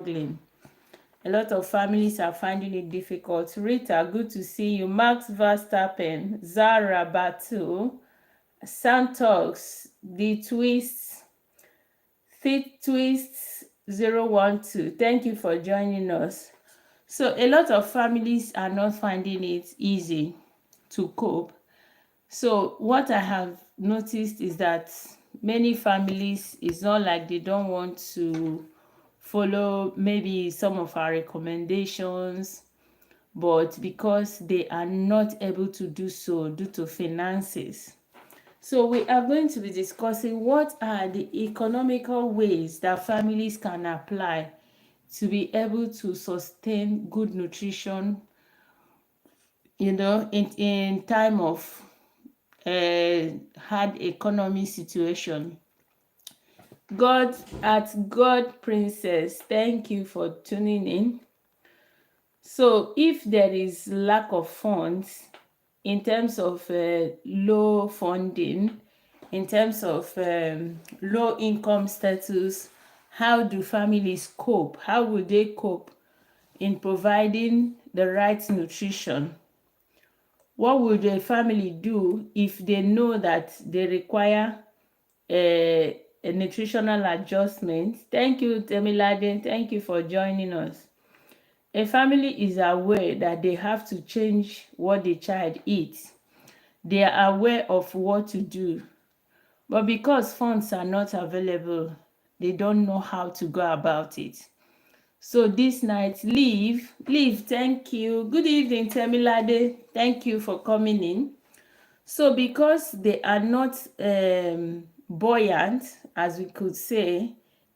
struggling. A lot of families are finding it difficult. Rita, good to see you. Max Verstappen, Zara Batu, Santox, The Twists, Fit Twists 012. Thank you for joining us. So a lot of families are not finding it easy to cope. So what I have noticed is that many families, it's not like they don't want to follow maybe some of our recommendations, but because they are not able to do so due to finances. So we are going to be discussing what are the economical ways that families can apply to be able to sustain good nutrition, in time of hard economy situation. God Princess, thank you for tuning in. So if there is lack of funds in terms of low funding, in terms of low income status, how do families cope? How would they cope in providing the right nutrition? What would a family do if they know that they require a nutritional adjustment? Thank you, Temilade. Thank you for joining us. A family is aware that they have to change what the child eats. They are aware of what to do. But because funds are not available, they don't know how to go about it. So this night, Liv, thank you. Good evening, Temilade. Thank you for coming in. So because they are not buoyant, as we could say,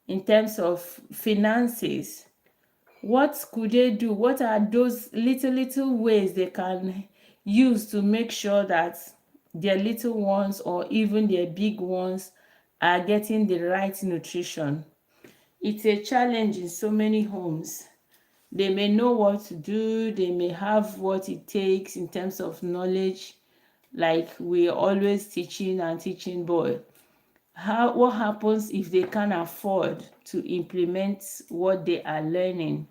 in terms of finances, what could they do? What are those little ways they can use to make sure that their little ones or even their big ones are getting the right nutrition? It's a challenge in so many homes. They may know what to do, they may have what it takes in terms of knowledge, like we're always teaching and teaching, but what happens if they can't afford to implement what they are learning?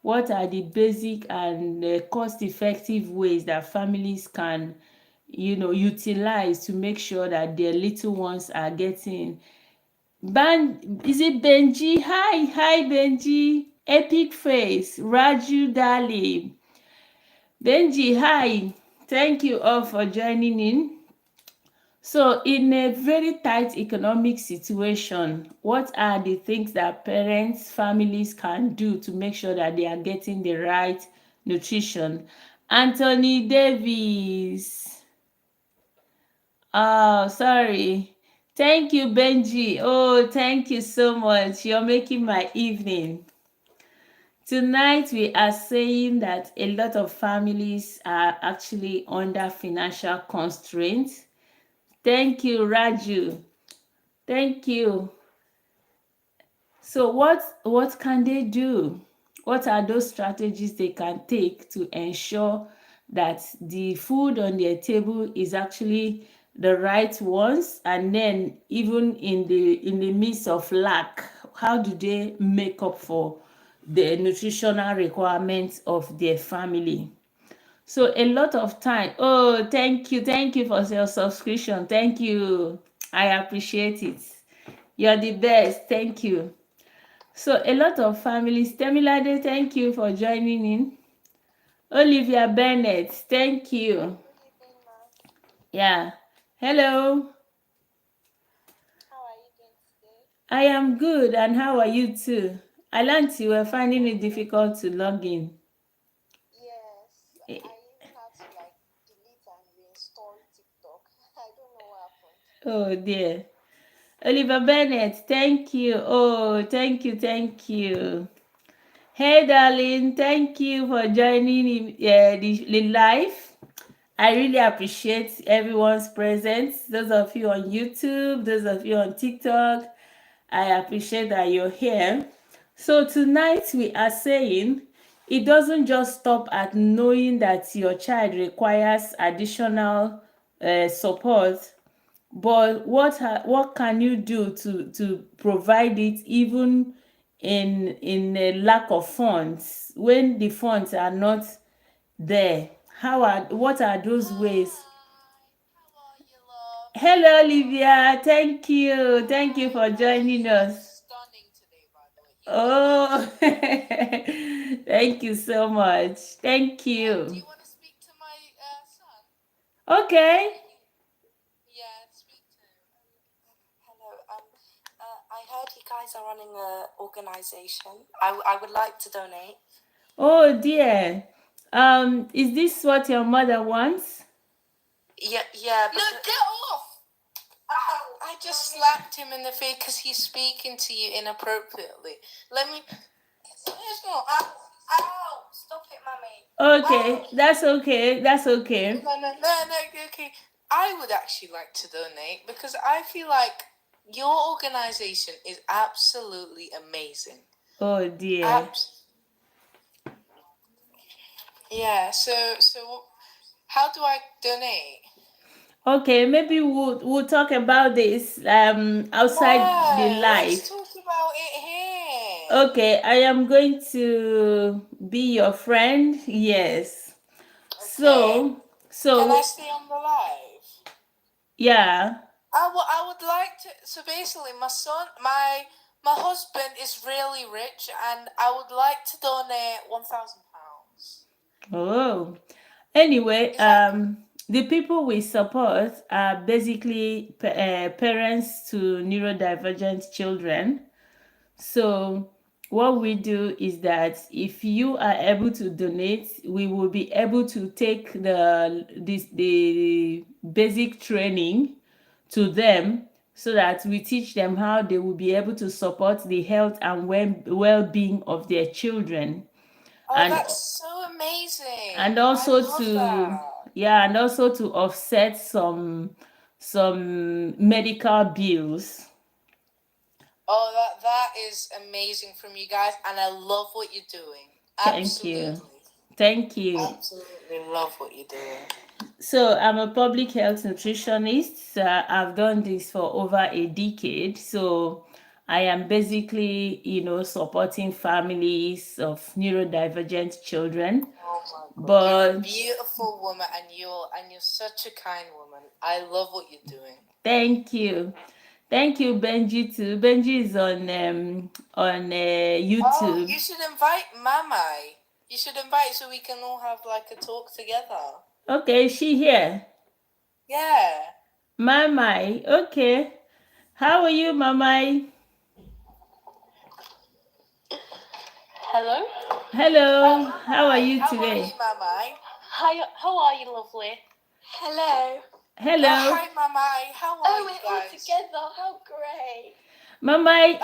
What are the basic and cost-effective ways that families can, utilize to make sure that their little ones are getting? Is it Benji? Hi Benji. Epic Face, Raju Dali. Benji, hi. Thank you all for joining in. So in a very tight economic situation, what are the things that parents, families can do to make sure that they are getting the right nutrition? Anthony Davis. Oh, sorry. Thank you, Benji. Oh, thank you so much. You're making my evening. Tonight, we are saying that a lot of families are actually under financial constraints. Thank you, Raju. Thank you. So what can they do? What are those strategies they can take to ensure that the food on their table is actually the right ones? And then even in the midst of lack, how do they make up for the nutritional requirements of their family? So a lot of time. Oh, thank you for your subscription. Thank you. I appreciate it. You're the best. Thank you. So a lot of families. Temilade, thank you for joining in. Olivia Bennett, thank you. Yeah. Hello. How are you doing today? I am good, and how are you too? I learned you were finding it difficult to log in. Yes, I even had to delete and reinstall TikTok. I don't know what happened. Oh dear. Oliver Bennett, thank you. Oh, thank you. Hey, darling, thank you for joining the live. I really appreciate everyone's presence. Those of you on YouTube, those of you on TikTok, I appreciate that you're here. So tonight we are saying it doesn't just stop at knowing that your child requires additional support, but what can you do to provide it even in a lack of funds, when the funds are not there? What are those ways? How are you, love? Hello, Olivia. Thank you for You joining look us. stunning today, by the way. You look Oh, amazing. thank you so much. Thank Do you. you want to speak to my son? Okay. Yeah, speak to him. Hello. I heard you guys are running a organization. I would like to donate. Oh dear. Is this what your mother wants? Yeah. No, get off! Ow! I just slapped him in the face because he's speaking to you inappropriately. Let me. It's not. Ow! Ow! Stop it, mummy. Okay, that's okay. That's okay. No, okay. I would actually like to donate because I feel like your organization is absolutely amazing. Oh dear. Yeah, so how do I donate? Okay, maybe we'll talk about this outside the No, let's live. talk about it here. Okay, I am going to be your friend. Yes. Okay. So Can I so stay on the live? yeah. I would like to. So basically, my husband is really rich, and I would like to donate £1,000. Oh. Anyway, Is that the people we support are basically parents to neurodivergent children. So what we do is that if you are able to donate, we will be able to take the basic training to them, so that we teach them how they will be able to support the health and well-being of their children, Oh, and that's so amazing. and I also love to, that. yeah, and also to offset some medical bills. Oh, that is amazing from you guys, and I love what you're doing. Thank you. Absolutely. Thank you. Absolutely love what you're doing. So I'm a public health nutritionist. I've done this for over a decade. So I am basically, supporting families of neurodivergent children. Oh my God. You're a But beautiful woman, and you're such a kind woman. I love what you're doing. thank you. Thank you, Benji too. Benji is on Oh, YouTube. you should invite Mamai. You should invite so we can all have like a talk together. Okay, is she here? Yeah. Mamai. Okay. How are you, Mamai? Hello. Hello. How are you How are you, today? Mamai? Hi. How are you, lovely? Hello. Hello. Hi, Mamai. How are Oh, you we're all guys? together. How great! Mamai,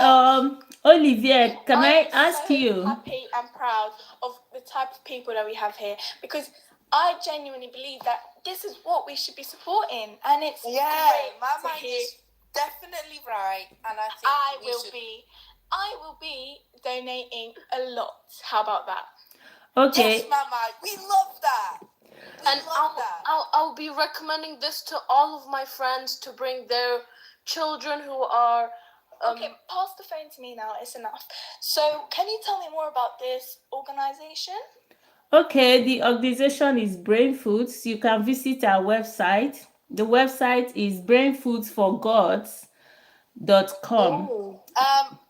Olivier, can I I am ask so you? happy and proud of the type of people that we have here because I genuinely believe that this is what we should be supporting, and it's great to Mamai hear. is definitely right, and I think I will be donating a lot. How about that? Okay. Yes, Mamai, we love that. And I'll be recommending this to all of my friends to bring their children who are. Okay, pass the phone to me now. It's enough. So, can you tell me more about this organization? Okay, the organization is Brain Foods. You can visit our website. The website is brainfoodsforgods.com. Oh.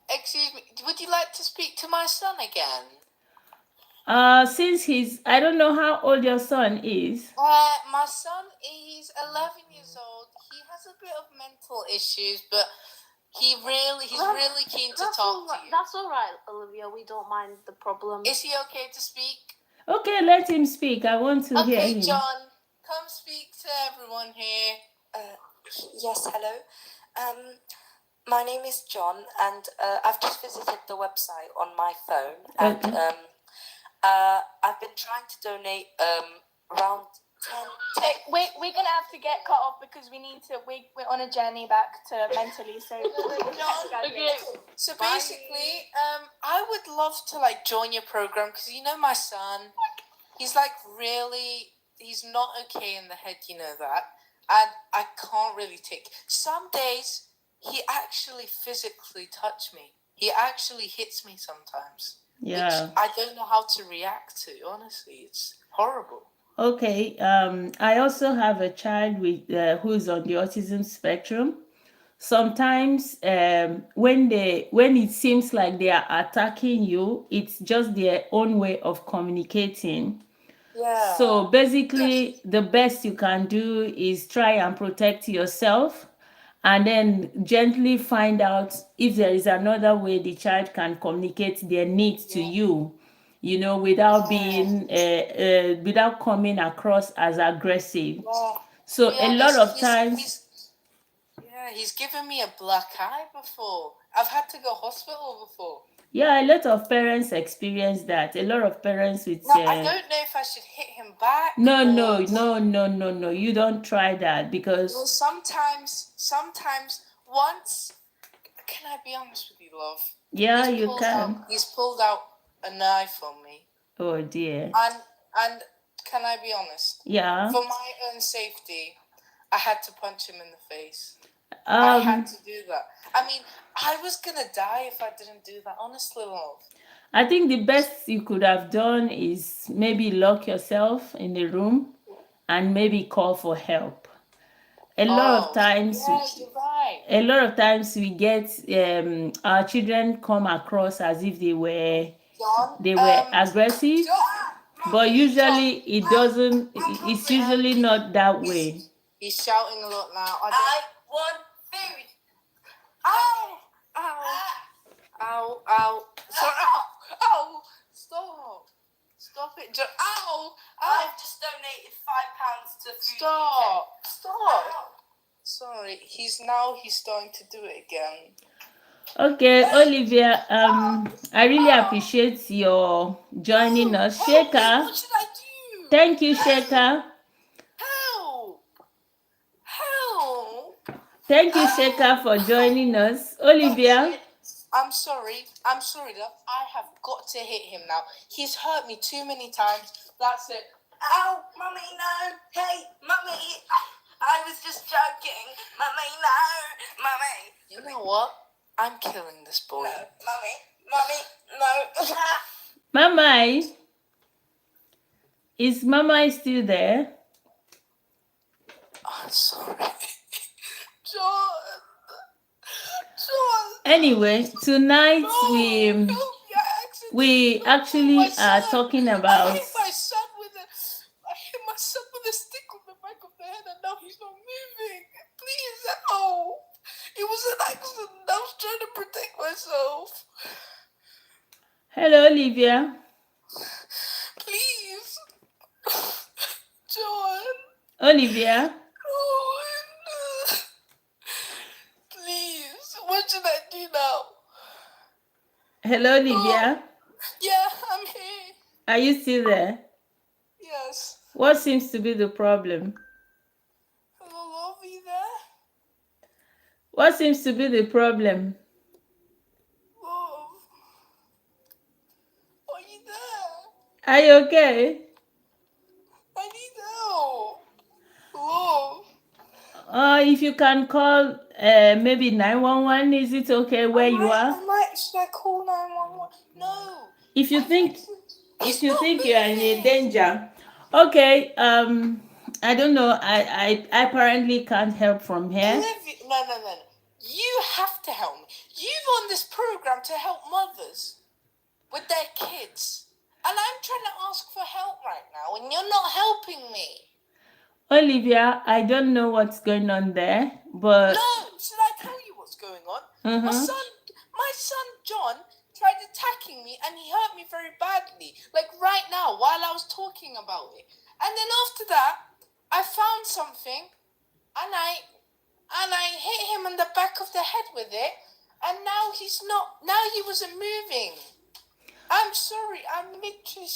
Excuse me. Would you like to speak to my son again? Since I don't know how old your son is. My son is 11 years old. He has a bit of mental issues, but he's really keen to talk to you. That's all right, Olivia. We don't mind the problem. Is he okay to speak? Okay, let him speak. I want to hear him. John, come speak to everyone here. Yes, hello. My name is John, and I've just visited the website on my phone, and Okay. I've been trying to donate around 10. We're gonna have to get cut off because we need to. We're on a journey back to mentally. So So basically, I would love to join your program because my son, he's he's not okay in the head, that, and I can't really take. Some days he actually physically touched me. He actually hits me sometimes. Yeah. Which I don't know how to react to, honestly. It's horrible. Okay. I also have a child with who's on the autism spectrum. Sometimes when it seems like they are attacking you, it's just their own way of communicating. Yeah. So basically, the best you can do is try and protect yourself, and then gently find out if there is another way the child can communicate their needs to you, without being without coming across as aggressive. So a lot of times, he's given me a black eye before. I've had to go hospital before. yeah, a lot of parents experience that. A lot of parents with No, I don't know if I should hit him back. No, you don't try that, because Well, sometimes once. Can I be honest with you, love? Yeah, you can. He's pulled out a knife on me. Oh dear. And can I be honest? Yeah. For my own safety, I had to punch him in the face. I had to do that. I mean, I was gonna die if I didn't do that. Honestly, love. I think the best you could have done is maybe lock yourself in the room and maybe call for help. A lot of times, you're right. A lot of times we get our children come across as if they were aggressive, but usually it doesn't. It's usually not that way. He's shouting a lot now. I want food. Ow! Ow! Ow! Ow! Sorry! Ow! Stop! Stop it! Ow! I've just donated £5 to food. Stop! Sorry, he's starting to do it again. Okay, Olivia, I really appreciate your joining us. Sheka. What should I do? Thank you, Sheka. Help! Thank you, Sheka, for joining us. Olivia. I'm sorry, love. I have got to hit him now. He's hurt me too many times. That's it. Ow, mummy, no. Hey, mummy. I was just joking. Mummy, no. Mummy. You know what? I'm killing this boy. No, mummy, no. Mamai. Is Mamai still there? I'm sorry. John. Anyway, tonight we actually are talking about. I hit my son with a stick on the back of the head, and now he's not moving. Please help! It was an accident. I was trying to protect myself. Hello, Olivia. Please, John. Olivia. Please, what should I do now? Hello, Olivia. Yeah, I'm here. Are you still there? Yes. What seems to be the problem? Hello, love, are you there? What seems to be the problem? Love, are you there? Are you okay? I need help. Love. If you can call maybe 911, is it okay where you are? Should I call 911? No. If you think you are in a danger, okay. I don't know. I apparently can't help from here. No. You have to help me. You're on this program to help mothers with their kids, and I'm trying to ask for help right now, and you're not helping me. Olivia, I don't know what's going on there, but no. Should I tell you what's going on? My son John tried attacking me, and he hurt me very badly. Like right now, while I was talking about it, and then after that, I found something, and I hit him on the back of the head with it, and now he wasn't moving. I'm sorry. I'm literally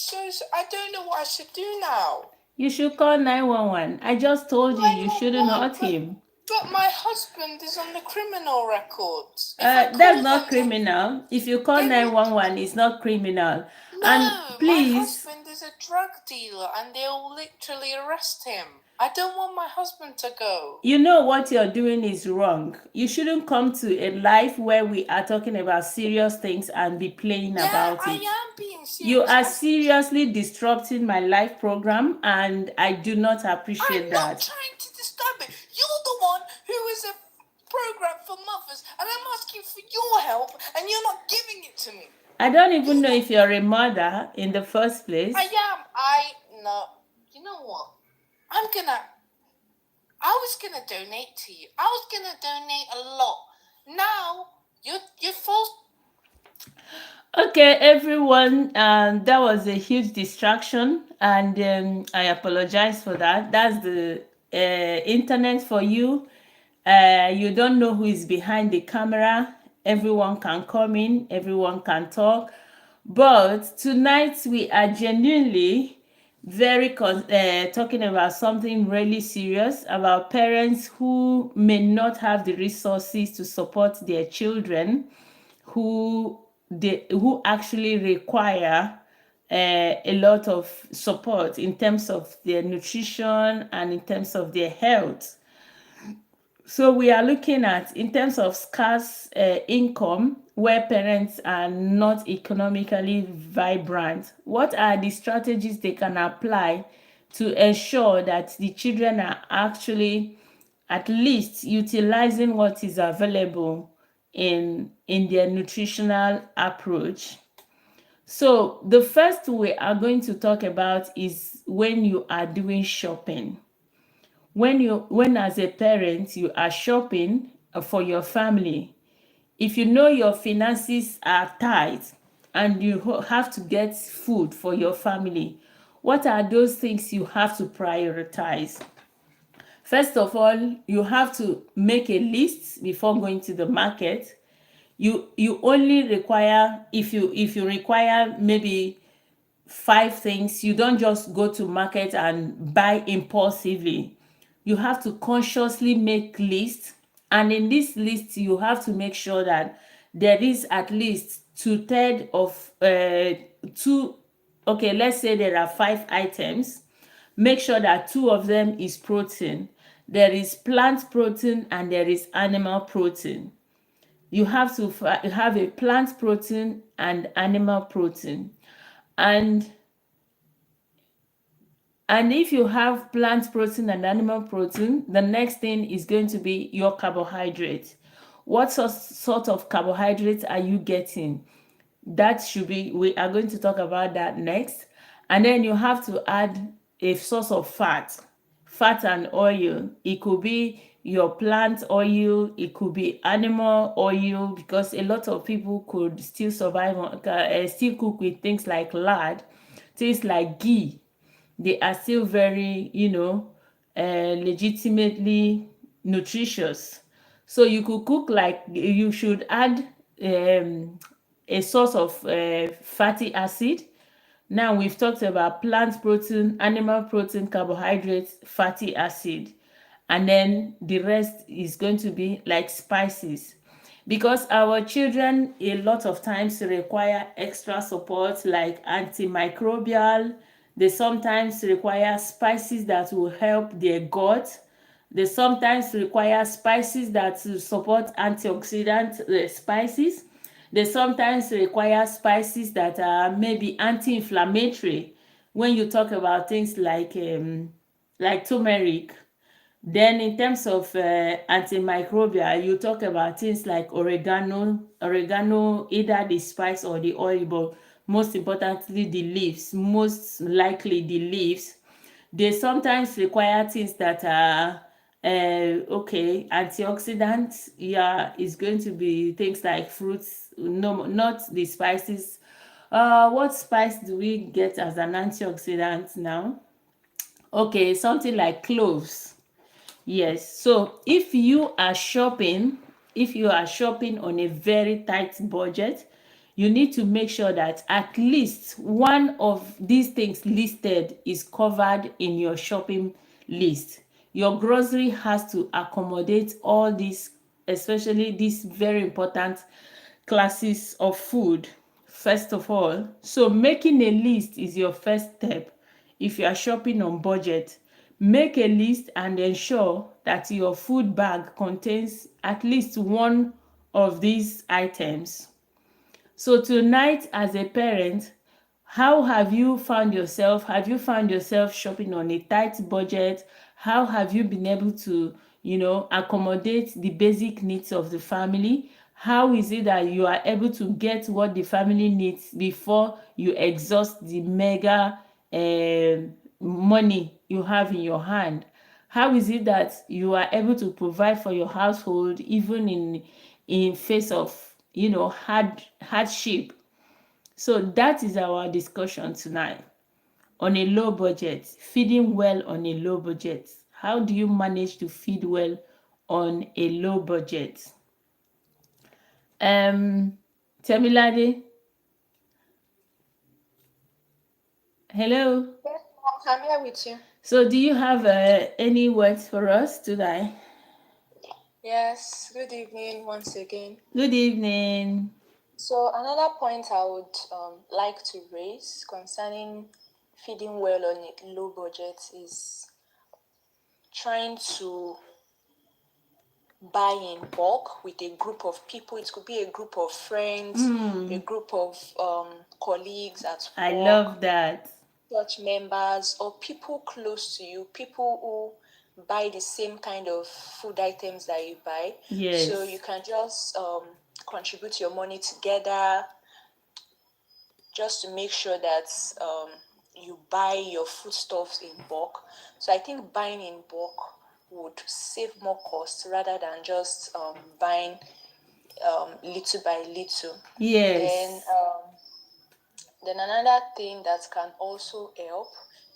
I don't know what I should do now. You should call 911. I just told you shouldn't hurt him. But my husband is on the criminal records. That's not criminal. If you call Then- 911, it's not criminal. No, And please, my husband is a drug dealer and they'll literally arrest him. I don't want my husband to go. you know what you're doing is wrong. You shouldn't come to a life where we are talking about serious things and be playing about it. I am being serious. You are seriously disrupting my life program, and I do not appreciate I'm that. not trying to disturb it. You're the one who is a program for mothers, and I'm asking for your help, and you're not giving it to me. I don't even know if you're a mother in the first place. I am. No. You know what? I was gonna donate to you. I was gonna donate a lot. Now you're forced. Okay, everyone, that was a huge distraction, and I apologize for that. That's the internet for you. You don't know who is behind the camera. Everyone can come in, everyone can talk. But tonight we are genuinely talking about something really serious about parents who may not have the resources to support their children, who actually require a lot of support in terms of their nutrition and in terms of their health. So we are looking at, in terms of scarce income, where parents are not economically vibrant, what are the strategies they can apply to ensure that the children are actually at least utilizing what is available in their nutritional approach. So the first we are going to talk about is when you are doing shopping. When as a parent you are shopping for your family, if you know your finances are tight and you have to get food for your family, what are those things you have to prioritize? First of all, you have to make a list before going to the market. You only require, if you require maybe 5 things, you don't just go to market and buy impulsively. You have to consciously make lists, and in this list you have to make sure that there is at least 2/3 of two. Okay, let's say there are 5 items. Make sure that 2 of them is protein. There is plant protein and there is animal protein. You have to have a plant protein and animal protein. And if you have plant protein and animal protein, the next thing is going to be your carbohydrate. What sort of carbohydrates are you getting? That should be, we are going to talk about that next. And then you have to add a source of fat and oil. It could be your plant oil, it could be animal oil, because a lot of people could still survive on, still cook with things like lard, things like ghee. They are still very, legitimately nutritious. So you could cook, like, you should add a source of fatty acid. Now we've talked about plant protein, animal protein, carbohydrates, fatty acid, and then the rest is going to be like spices. Because our children a lot of times require extra support like antimicrobial. They sometimes require spices that will help their gut. They sometimes require spices that will support antioxidant spices. They sometimes require spices that are maybe anti-inflammatory. When you talk about things like turmeric, then in terms of antimicrobial, you talk about things like oregano, either the spice or the oil, but most importantly the leaves, most likely the leaves. They sometimes require things that are antioxidants. Yeah, it's going to be things like fruits, no, not the spices. What spice do we get as an antioxidant now? Okay, something like cloves. Yes. So if you are shopping on a very tight budget, you need to make sure that at least one of these things listed is covered in your shopping list. Your grocery has to accommodate all these, especially these very important classes of food, first of all. So making a list is your first step. If you are shopping on budget, make a list and ensure that your food bag contains at least one of these items. So tonight, as a parent, how have you found yourself? Have you found yourself shopping on a tight budget? How have you been able to, accommodate the basic needs of the family? How is it that you are able to get what the family needs before you exhaust the mega money you have in your hand? How is it that you are able to provide for your household even in face of hardship? So that is our discussion tonight on a low budget, feeding well on a low budget. How do you manage to feed well on a low budget? Temilade, hello. Yes, Mom, I'm here with you. So do you have any words for us today? Yes, good evening once again. Good evening. So another point I would like to raise concerning feeding well on a low budget is trying to buy in bulk with a group of people. It could be a group of friends, a group of colleagues at work. I love that. Church members or people close to you, people who buy the same kind of food items that you buy. Yes. So you can just contribute your money together just to make sure that you buy your foodstuffs in bulk. So I think buying in bulk would save more costs rather than just buying little by little. Yes. Then another thing that can also help,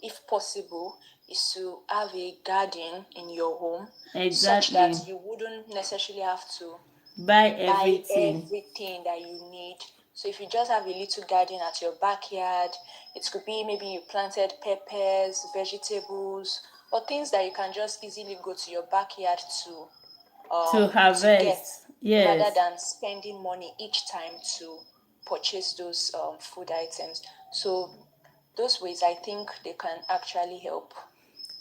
if possible, is to have a garden in your home, such Exactly. that you wouldn't necessarily have to Buy buy everything. everything that you need. So if you just have a little garden at your backyard, it could be maybe you planted peppers, vegetables, or things that you can just easily go to your backyard to get, harvest. Yes. rather than spending money each time to purchase those food items. So those ways I think they can actually help.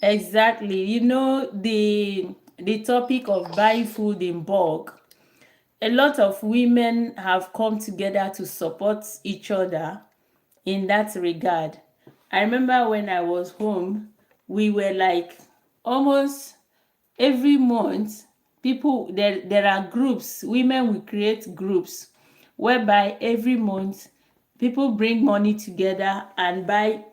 Exactly. The topic of buying food in bulk, a lot of women have come together to support each other in that regard. I remember when I was home, we were like almost every month, there are groups, women will create groups whereby every month people bring money together and buy,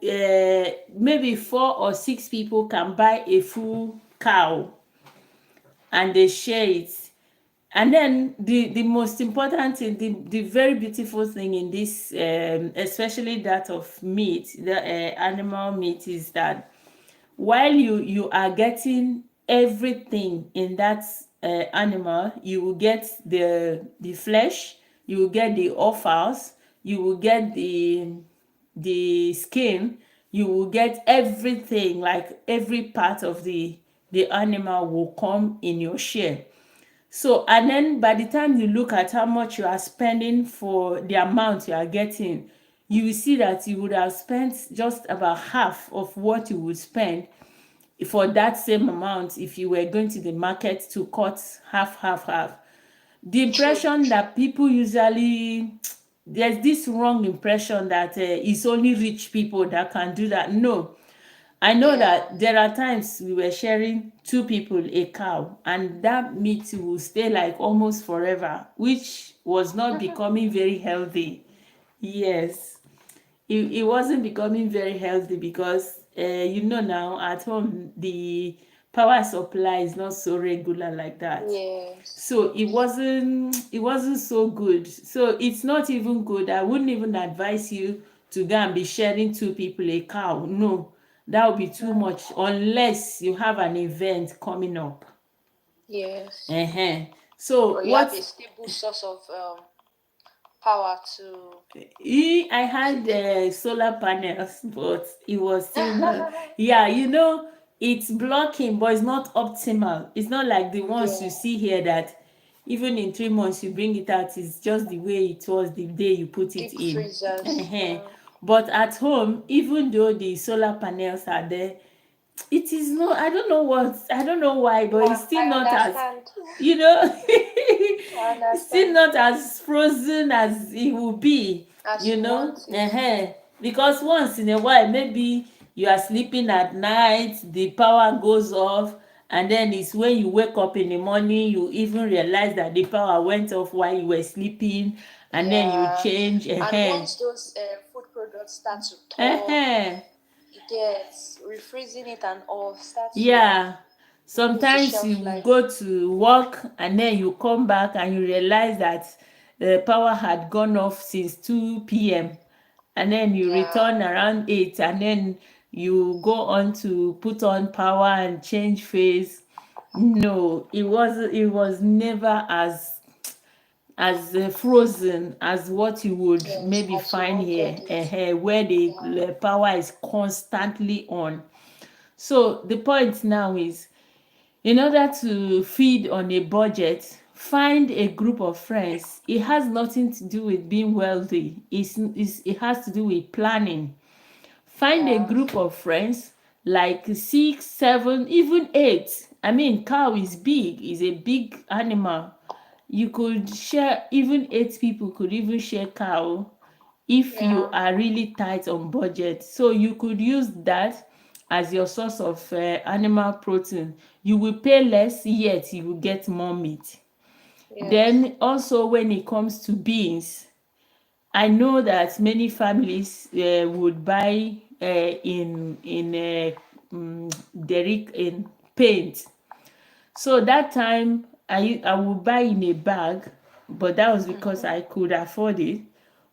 maybe 4 or 6 people can buy a full cow and they share it. And then the most important thing, the very beautiful thing in this, especially that of meat, the animal meat, is that while you are getting everything in that animal, you will get the flesh, you will get the offals, you will get the skin, you will get everything, like every part of the animal will come in your share. So, and then by the time you look at how much you are spending for the amount you are getting, you will see that you would have spent just about half of what you would spend for that same amount if you were going to the market to cut half. The impression that people usually, there's this wrong impression that it's only rich people that can do that. No, I know that there are times we were sharing 2 people a cow, and that meat will stay like almost forever, which was not becoming very healthy. Yes, it wasn't becoming very healthy because now at home the power supply is not so regular like that. Yes. So it wasn't so good. So it's not even good. I wouldn't even advise you to go and be sharing 2 people a cow. No, that would be too much unless you have an event coming up. Yes. So Or you have a stable source of power to. I had solar panels, but it was still not. Yeah, it's blocking, but it's not optimal. It's not like the ones you see here that even in 3 months you bring it out. It's just the way it was the day you put it Deep in. freezers. Yeah. But at home, even though the solar panels are there, it is not, I don't know why, but it's still I not as, understand. you know, I it's still understand. not as frozen as it will be, As you you know. want it. Because once in a while, maybe you are sleeping at night, the power goes off, and then it's when you wake up in the morning you even realize that the power went off while you were sleeping, and then you Yeah. change. And once those food products start to thaw, it gets refreezing it and all starts to Yeah, lose the sometimes shelf you will life. go to work and then you come back and you realize that the power had gone off since 2 p.m. and then you Yeah. return around 8 and then you go on to put on power and change phase. No, it was never as frozen as what you would Yes, maybe as you find here, wanted it. where the Yeah. power is constantly on. So the point now is, in order to feed on a budget, find a group of friends. It has nothing to do with being wealthy. It has to do with planning. Find a Yeah. group of friends, like 6, 7, even 8. I mean, cow is big, is a big animal. You could share, even 8 people could even share cow if you Yeah. are really tight on budget. So you could use that as your source of animal protein. You will pay less, yet you will get more meat. Yes. Then also when it comes to beans, I know that many families would buy Derrick in paint. So that time I would buy in a bag, but that was because I could afford it.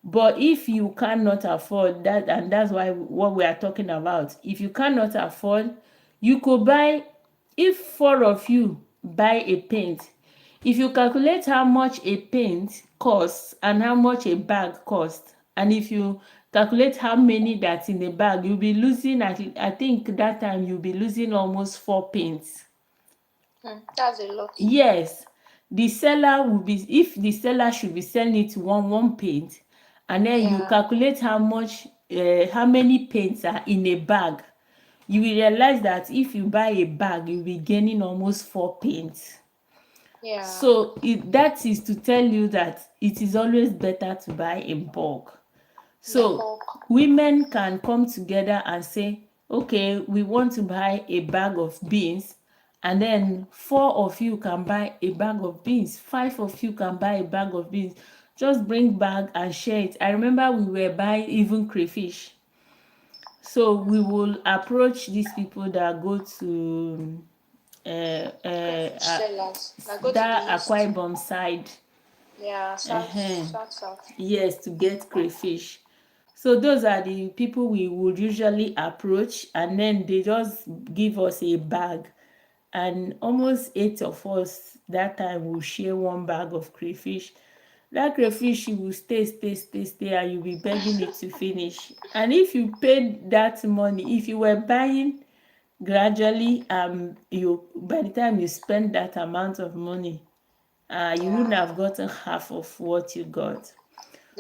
But if you cannot afford that, and that's why what we are talking about, if you cannot afford, you could buy, if 4 of you buy a paint, if you calculate how much a paint costs and how much a bag costs, and if you calculate how many that's in a bag, you'll be losing, I think that time you'll be losing almost 4 paints. That's a lot. Yes, the seller will be, if the seller should be selling it one paint, and then you Yeah. calculate how many paints are in a bag, you will realize that if you buy a bag you'll be gaining almost 4 paints. Yeah. So that is to tell you that it is always better to buy in bulk. In So bulk. women can come together and say, okay, we want to buy a bag of beans, and then 4 of you can buy a bag of beans, 5 of you can buy a bag of beans. Just bring bag and share it. I remember we were buying even crayfish. So we will approach these people that go to Crayfish sellers. Now go to the that Akwa east. Ibom side. Yeah, south, south, south. Yes, to get crayfish. So those are the people we would usually approach, and then they just give us a bag, and almost 8 of us that time will share one bag of crayfish. That crayfish, you will stay, and you'll be begging it to finish. And if you paid that money, if you were buying gradually, you, by the time you spend that amount of money, you wouldn't Yeah, have gotten half of what you got.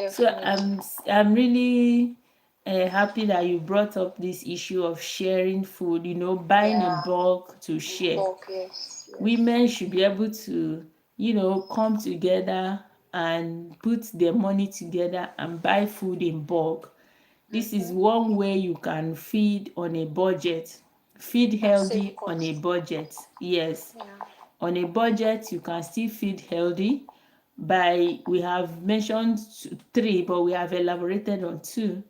So definitely. I'm really happy that you brought up this issue of sharing food, buying in Yeah, bulk to in share. bulk, yes, yes. Women should be able to, come together and put their money together and buy food in bulk. This is one way you can feed on a budget. Feed And save healthy on a cost. budget. Yes, Yeah. on a budget you can still feed healthy. By, we have mentioned three, but we have elaborated on two.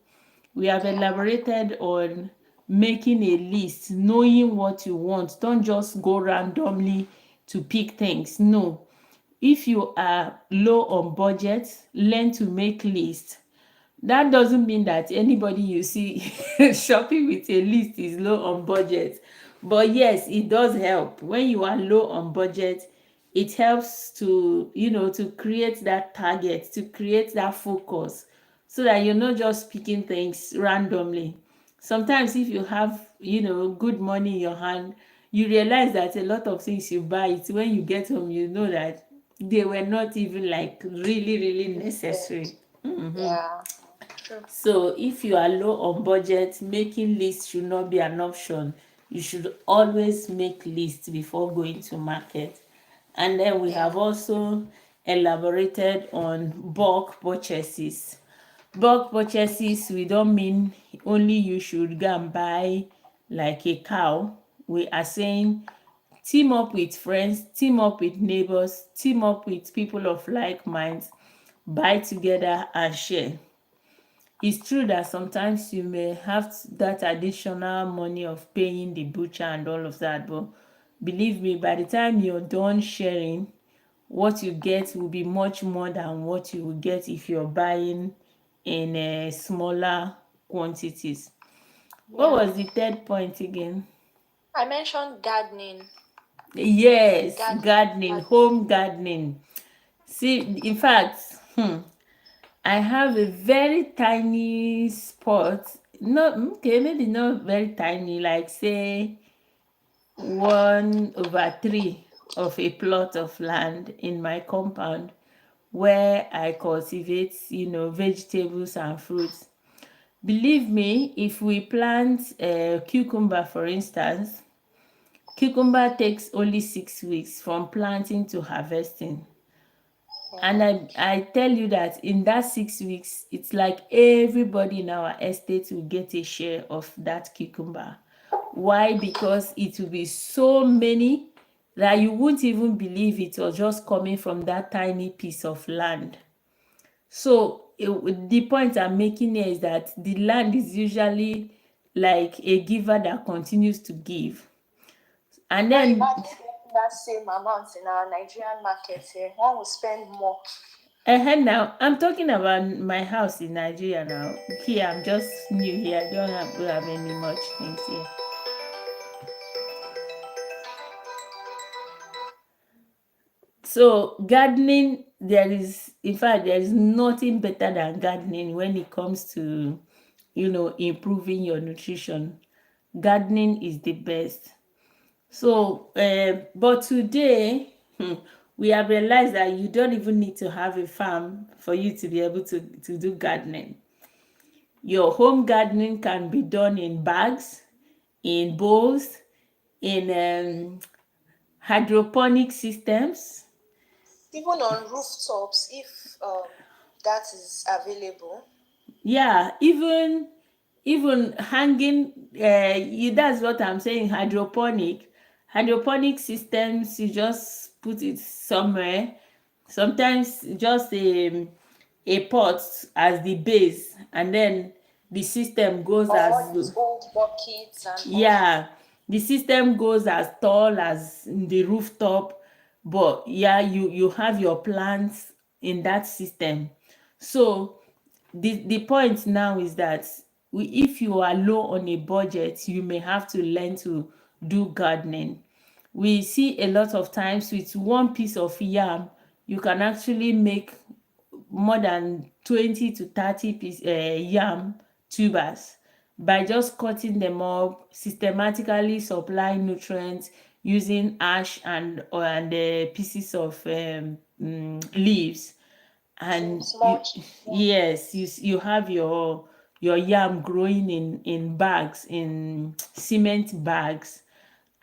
We have Yeah. elaborated on making a list, knowing what you want. Don't just go randomly to pick things. No, if you are low on budget, learn to make lists. That doesn't mean that anybody you see shopping with a list is low on budget. But yes, it does help. When you are low on budget, it helps to, to create that target, to create that focus, so that you're not just picking things randomly. Sometimes if you have, good money in your hand, you realize that a lot of things you buy, it's when you get home you know that they were not even like really really necessary. Yeah. True. So if you are low on budget, making lists should not be an option. You should always make lists before going to market. And then we Yeah. have also elaborated on bulk purchases. Bulk purchases, we don't mean only you should go and buy like a cow. We are saying team up with friends, team up with neighbors, team up with people of like minds, buy together and share. It's true that sometimes you may have that additional money of paying the butcher and all of that, but believe me, by the time you're done sharing, what you get will be much more than what you will get if you're buying in smaller quantities. What Yeah. was the third point again? I mentioned gardening. Yes, gardening, Gardening. home gardening. See, in fact, I have a very tiny spot. Not okay, maybe not very tiny, like say 1/3 of a plot of land in my compound where I cultivate, vegetables and fruits. Believe me, if we plant cucumber, for instance, cucumber takes only 6 weeks from planting to harvesting. And Yeah. I tell you that in that 6 weeks, it's like everybody in our estate will get a share of that cucumber. Why? Because it will be so many that you won't even believe it was just coming from that tiny piece of land. So the point I'm making here is that the land is usually like a giver that continues to give. And Now then imagine getting that same amount in our Nigerian market here. One will spend more. now I'm talking about my house in Nigeria now. Here I'm just new here. I don't have any much things here. So gardening, there is nothing better than gardening when it comes to, improving your nutrition. Gardening is the best. So, but today, we have realized that you don't even need to have a farm for you to be able to do gardening. Your home gardening can be done in bags, in bowls, in hydroponic systems. Even on rooftops, if that is available. Yeah, even hanging, that's what I'm saying, hydroponic systems, you just put it somewhere, sometimes just a pot as the base, and then the system goes Or as all these old buckets and all that. yeah, the system goes as tall as the rooftop, but yeah, you have your plants in that system. So the point now is that if you are low on a budget, you may have to learn to do gardening. We see a lot of times with one piece of yam, you can actually make more than 20 to 30 yam tubers by just cutting them up, systematically supplying nutrients using ash and pieces of leaves. To And smudge. Yeah. yes, you have your yam growing in bags, in cement bags.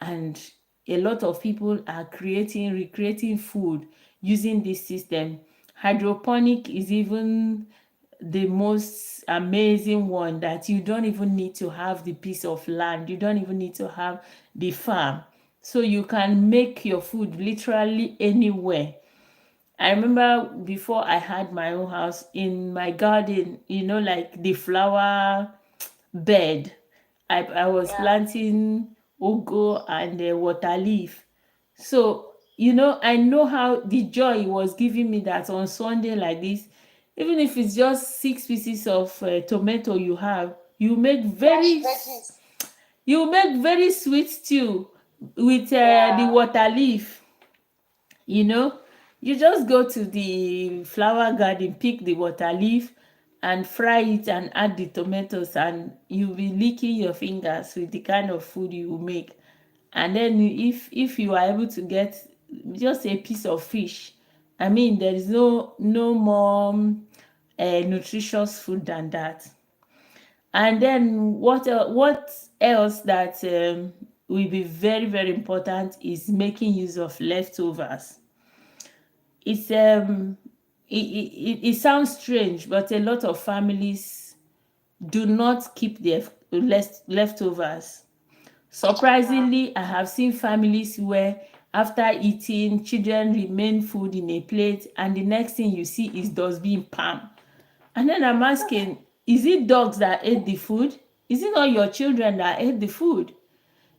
And a lot of people are recreating food using this system. Hydroponic is even the most amazing one, that you don't even need to have the piece of land, you don't even need to have the farm, so you can make your food literally anywhere. I remember before I had my own house, in my garden, like the flower bed, I was Yeah. planting ugu and water leaf. So, I know how the joy it was giving me, that on Sunday like this, even if it's just 6 pieces of tomato you have, Fresh veggies. you make very sweet stew with the Yeah. water leaf. you know you just go to the flower garden, pick the water leaf, and fry it and add the tomatoes, and you'll be licking your fingers with the kind of food you will make. And then if you are able to get just a piece of fish, I mean, there is no more nutritious food than that. And then what else that will be very, very important is making use of leftovers. It's it sounds strange, but a lot of families do not keep their leftovers. Surprisingly, I have seen families where after eating, children remain food in a plate, and the next thing you see is dustbin palm. And then I'm asking, is it dogs that ate the food? Is it not your children that ate the food?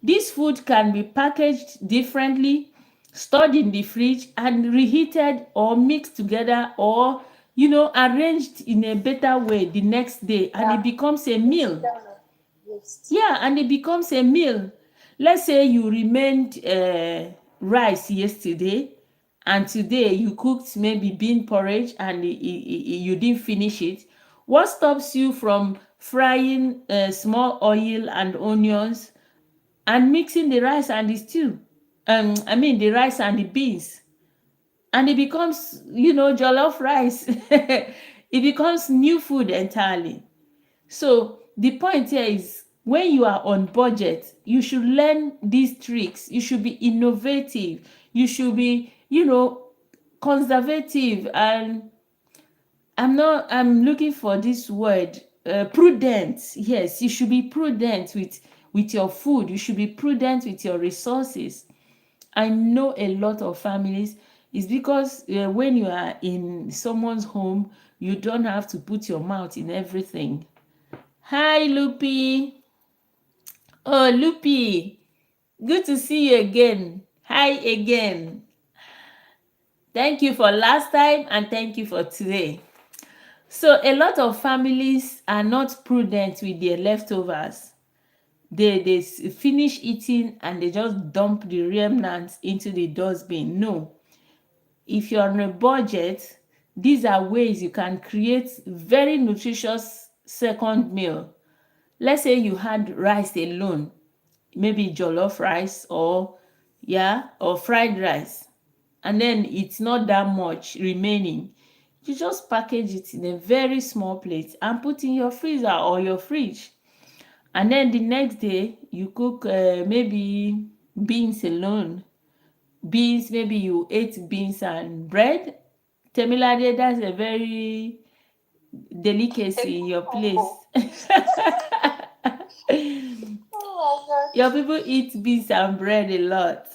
This food can be packaged differently, stored in the fridge, and reheated or mixed together, or arranged in a better way the next day, and it becomes a meal. Yeah, and it becomes a meal. Let's say you remained rice yesterday, and today you cooked maybe bean porridge, and you didn't finish it. What stops you from frying small oil and onions and mixing the rice and the stew? I mean, the rice and the beans, and it becomes, jollof rice. It becomes new food entirely. So the point here is, when you are on budget, you should learn these tricks. You should be innovative. You should be, conservative. And I'm looking for this word, prudent. Yes, you should be prudent with your food. You should be prudent with your resources. I know a lot of families, is because when you are in someone's home, you don't have to put your mouth in everything. Hi, Lupi. Oh, Lupi. Good to see you again. Hi again. Thank you for last time and thank you for today. So a lot of families are not prudent with their leftovers. They finish eating and they just dump the remnants into the dustbin. No. If you're on a budget, these are ways you can create very nutritious second meal. Let's say you had rice alone, maybe jollof rice or fried rice, and then it's not that much remaining. You just package it in a very small plate and put in your freezer or your fridge. And then the next day you cook maybe beans alone. Beans, maybe you ate beans and bread. Temilade, that's a very delicacy in your place. Your people eat beans and bread a lot.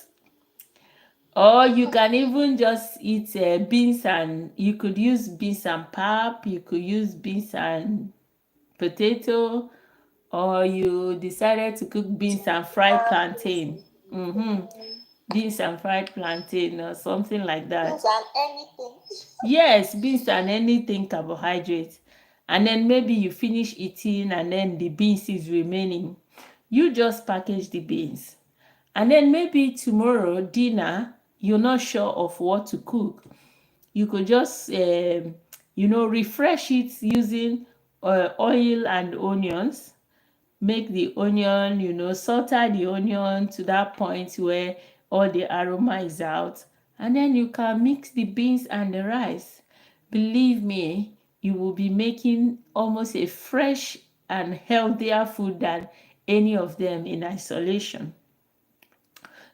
Or you can even just eat beans, and you could use beans and pap, you could use beans and potato, or you decided to cook beans and fried plantain. Beans and fried plantain or something like that. Beans and anything. Yes, beans and anything carbohydrate. And then maybe you finish eating and then the beans is remaining. You just package the beans. And then maybe tomorrow dinner, you're not sure of what to cook. You could just refresh it using oil and onions. Make the onion, saute the onion to that point where all the aroma is out, and then you can mix the beans and the rice. Believe me, you will be making almost a fresh and healthier food than any of them in isolation.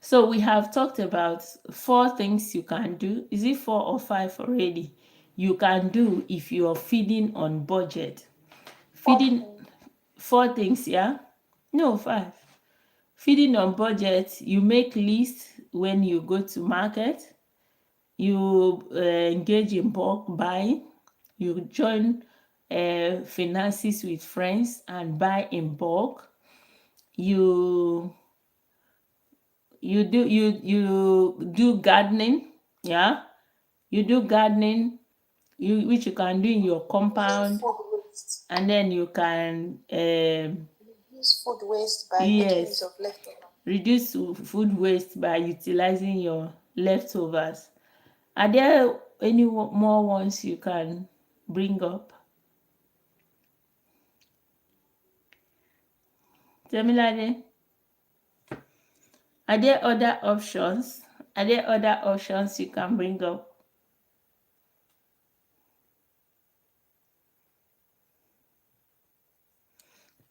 So we have talked about 4 things you can do. Is it 4 or 5 already? You can do if you are feeding on budget. Feeding 4 things, yeah? No, 5. Feeding on budget, you make lists when you go to market. You engage in bulk buying. You join finances with friends and buy in bulk. You do gardening, yeah. You do gardening, which you can do in your compound, and then you can reduce food waste by making use of leftovers. Reduce food waste by utilizing your leftovers. Are there any more ones you can bring up? Temilade, are there other options? Are there other options you can bring up?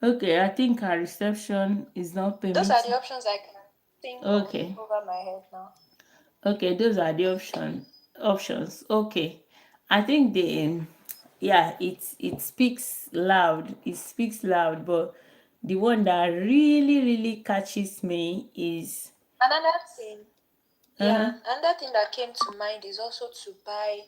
Okay, I think our reception is not Those are the permitting. options I can think of Okay, over my head now. okay, those are the options. Okay, I think yeah, it speaks loud. It speaks loud, but the one that really catches me is Another thing, uh-huh, another thing that came to mind is also to buy,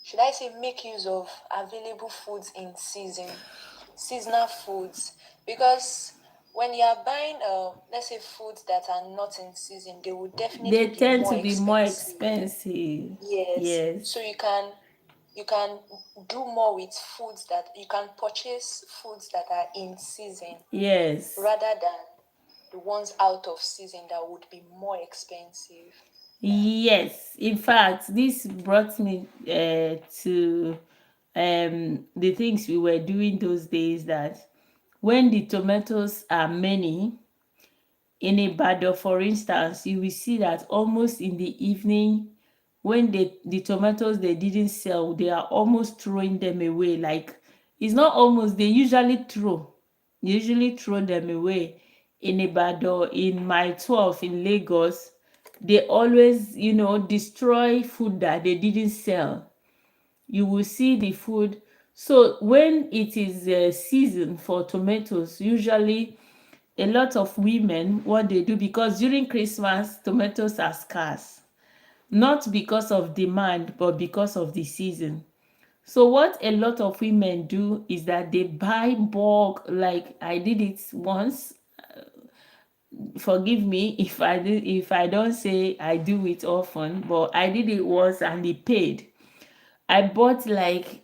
should I say, make use of available foods in seasonal foods, because when you are buying, let's say, foods that are not in season, they will definitely they be tend more to be more expensive. expensive. Yes, Yes, so you can do more with foods that you can purchase foods that are in season yes. rather than the ones out of season that would be more expensive. Yes, in fact, this brought me to the things we were doing those days, that when the tomatoes are many in a Ibadan, for instance, you will see that almost in the evening, when the tomatoes they didn't sell, they are almost throwing them away. Like, it's not almost, they usually throw them away. In Ibadan, in my 12 in Lagos, they always, destroy food that they didn't sell. You will see the food. So when it is season for tomatoes, usually a lot of women, what they do, because during Christmas tomatoes are scarce, not because of demand but because of the season. So what a lot of women do is that they buy bulk. Like, I did it once. Forgive me if I don't say I do it often, but I did it once and it paid. I bought like,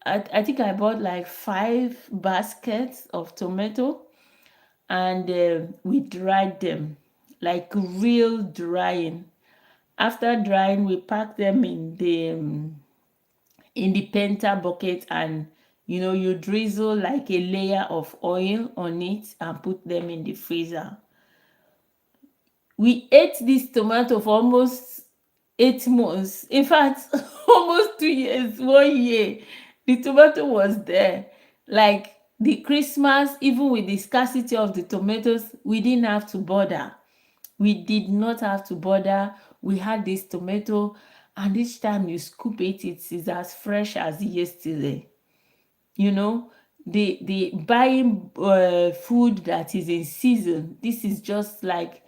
I think I bought like 5 baskets of tomato, and we dried them, like real drying. After drying, we packed them in the penta bucket, and you drizzle like a layer of oil on it and put them in the freezer. We ate this tomato for almost 8 months. In fact, almost 2 years, 1 year. The tomato was there. Like, the Christmas, even with the scarcity of the tomatoes, we didn't have to bother. We did not have to bother. We had this tomato, and each time you scoop it, it is as fresh as yesterday. you know the buying food that is in season, this is just like,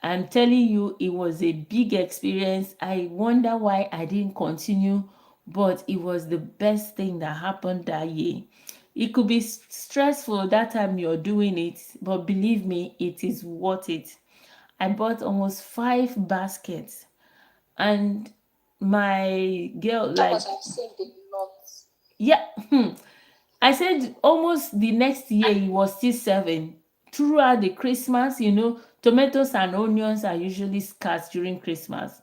I'm telling you, it was a big experience. I wonder why I didn't continue, but it was the best thing that happened that year. It could be stressful that time you're doing it, but believe me, it is worth it. I bought almost 5 baskets, and my girl, That must like, have saved a lot. yeah. I said almost the next year he was still serving throughout the Christmas. Tomatoes and onions are usually scarce during Christmas.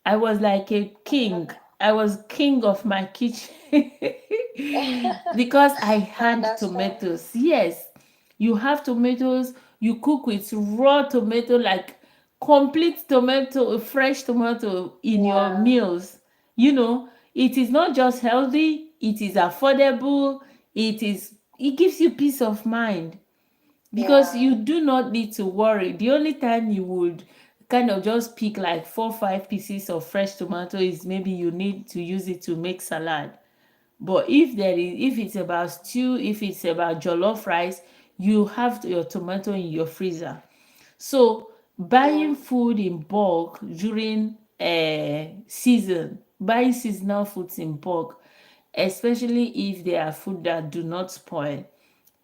I was like a king. I was king of my kitchen because I I had understand. tomatoes. Yes, you have tomatoes. You cook with raw tomato, like complete tomato, fresh tomato in your Yeah, meals. It is not just healthy, it is affordable. It gives you peace of mind, because yeah, you do not need to worry. The only time you would kind of just pick like 4 5 pieces of fresh tomato is maybe you need to use it to make salad. But if it's about stew, if it's about jollof rice, you have your tomato in your freezer. So yeah. buying food in bulk during season, buying seasonal foods in bulk, especially if they are food that do not spoil,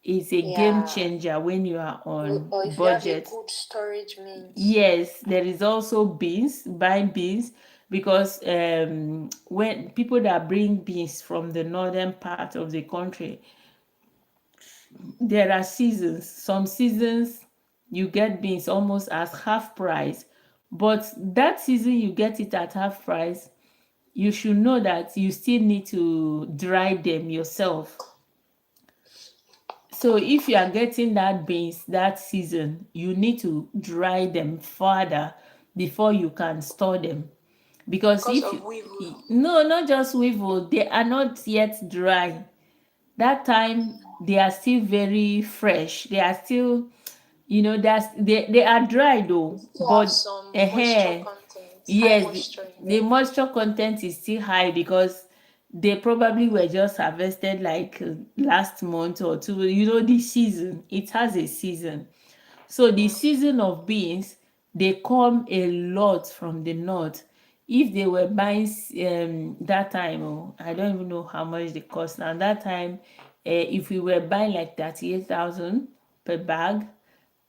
is a game Yeah. changer when you are on Or if you have a budget. good storage means. Yes, there is also beans, buying beans, because when people that bring beans from the northern part of the country, there are seasons. Some seasons you get beans almost at half price, but that season you get it at half price, you should know that you still need to dry them yourself. So if you are getting that beans that season, you need to dry them further before you can store them. Because Because if of you, weevil. no, not just weevil, they are not yet dry. That time they are still very fresh. They are still, they are dry though, Still have but some a moisture hair. content, high Yes, moisture in the them. moisture content is still high because they probably were just harvested like last month or two. The season, it has a season. So the season of beans, they come a lot from the north. If they were buying that time, oh, I don't even know how much they cost now. That time, if we were buying like 38,000 per bag,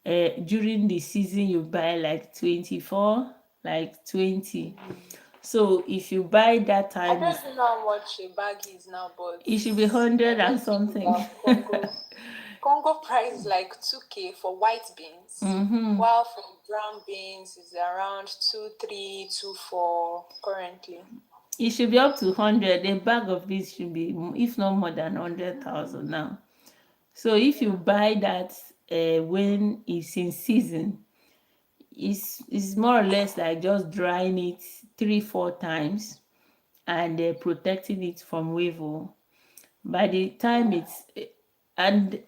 during the season you buy like 24, like 20. So if you buy that I time, don't know how much a bag is now, but it should be 100 I and just think something. about Congo price is like 2K for white beans, while for brown beans is around 2.3, 2.4 currently. It should be up to 100. A bag of this should be, if not more than 100,000 now. So if you buy that when it's in season, it's more or less like just drying it 3-4 times and protecting it from weevil. By the time it's and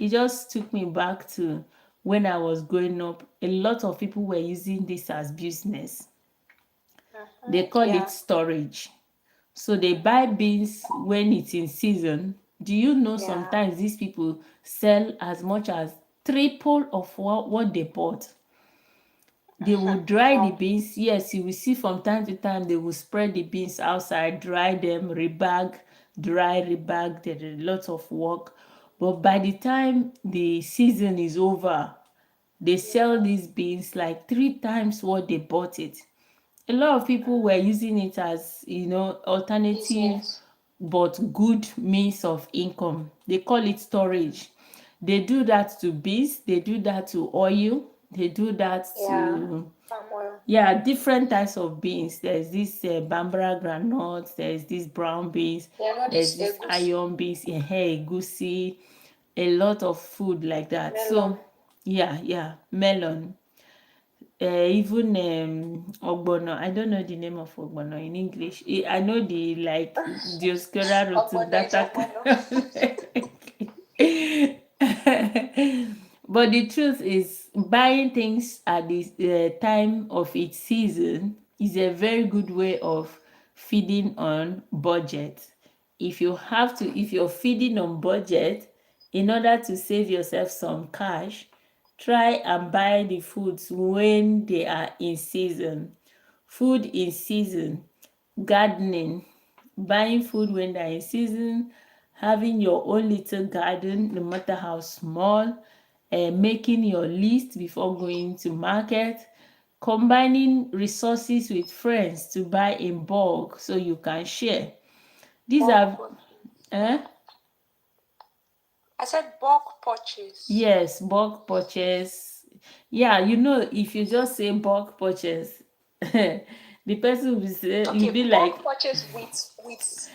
it just took me back to when I was growing up. A lot of people were using this as business. They call Yeah. it storage. So they buy beans when it's in season. Do you know Yeah. sometimes these people sell as much as triple of what they bought? They will dry the beans. Yes, you will see from time to time they will spread the beans outside, dry them, rebag, dry, rebag. There is a lot of work. But by the time the season is over, they sell these beans like 3 times what they bought it. A lot of people were using it as alternative Business. but good means of income. They call it storage. They do that to beans, they do that to oil, they do that Yeah. to Palm oil. different types of beans. There's this bambara groundnut, there's this brown beans, Yeah, not there's this this egusi. iron beans, egusi, a lot of food like that. Melon. So melon, even ogbono. I don't know the name of ogbono in English. I know the like Dioscora Ogbono is rotundata. ogbono. But the truth is, buying things at the time of its season is a very good way of feeding on budget. If you're feeding on budget, in order to save yourself some cash, try and buy the foods when they are in season. Food in season, gardening, buying food when they're in season, having your own little garden, no matter how small, making your list before going to market, combining resources with friends to buy in bulk so you can share. These are Bulk. eh? I said bulk purchase. Yes, bulk purchase. Yeah, if you just say bulk purchase, the person will say, Okay, you'll be like, bulk purchase with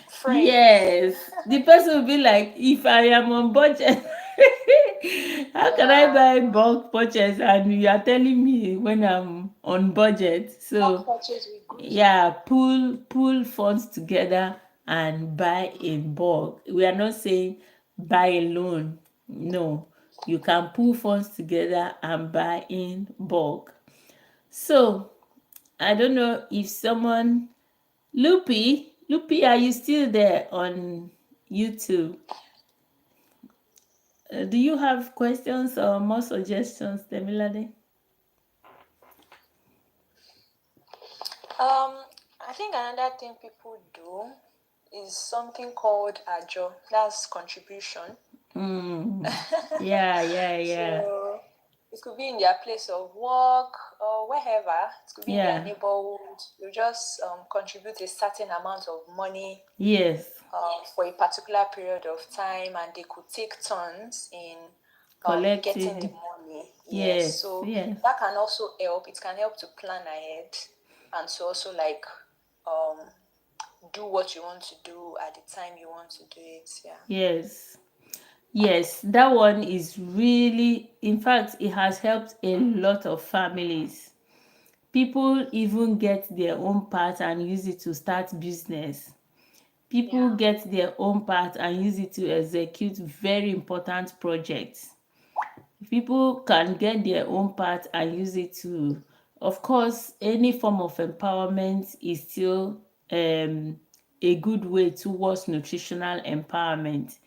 friends. yes. The person will be like, if I am on budget, how can I Yeah. buy bulk purchase and you are telling me when I'm on budget? Bulk So purchase with groups. yeah, pull funds together and buy in bulk. We are not saying buy alone. No, you can pull funds together and buy in bulk. So I don't know if someone, Lupi, are you still there on YouTube? Do you have questions or more suggestions, Demilade? I think another thing people do is something called ajo. That's contribution. Yeah. So it could be in their place of work or wherever. It could be in their Yeah. neighborhood. You just contribute a certain amount of money Yes. for a particular period of time, and they could take turns in getting the Collecting. money. Yes. So Yes. that can also help. It can help to plan ahead and to also like do what you want to do at the time you want to do it. Yeah. Yes. Yes, that one is really, in fact, it has helped a lot of families. People even get their own part and use it to start business. People Yeah. get their own part and use it to execute very important projects. People can get their own part and use it to, of course, any form of empowerment is still a good way towards nutritional empowerment.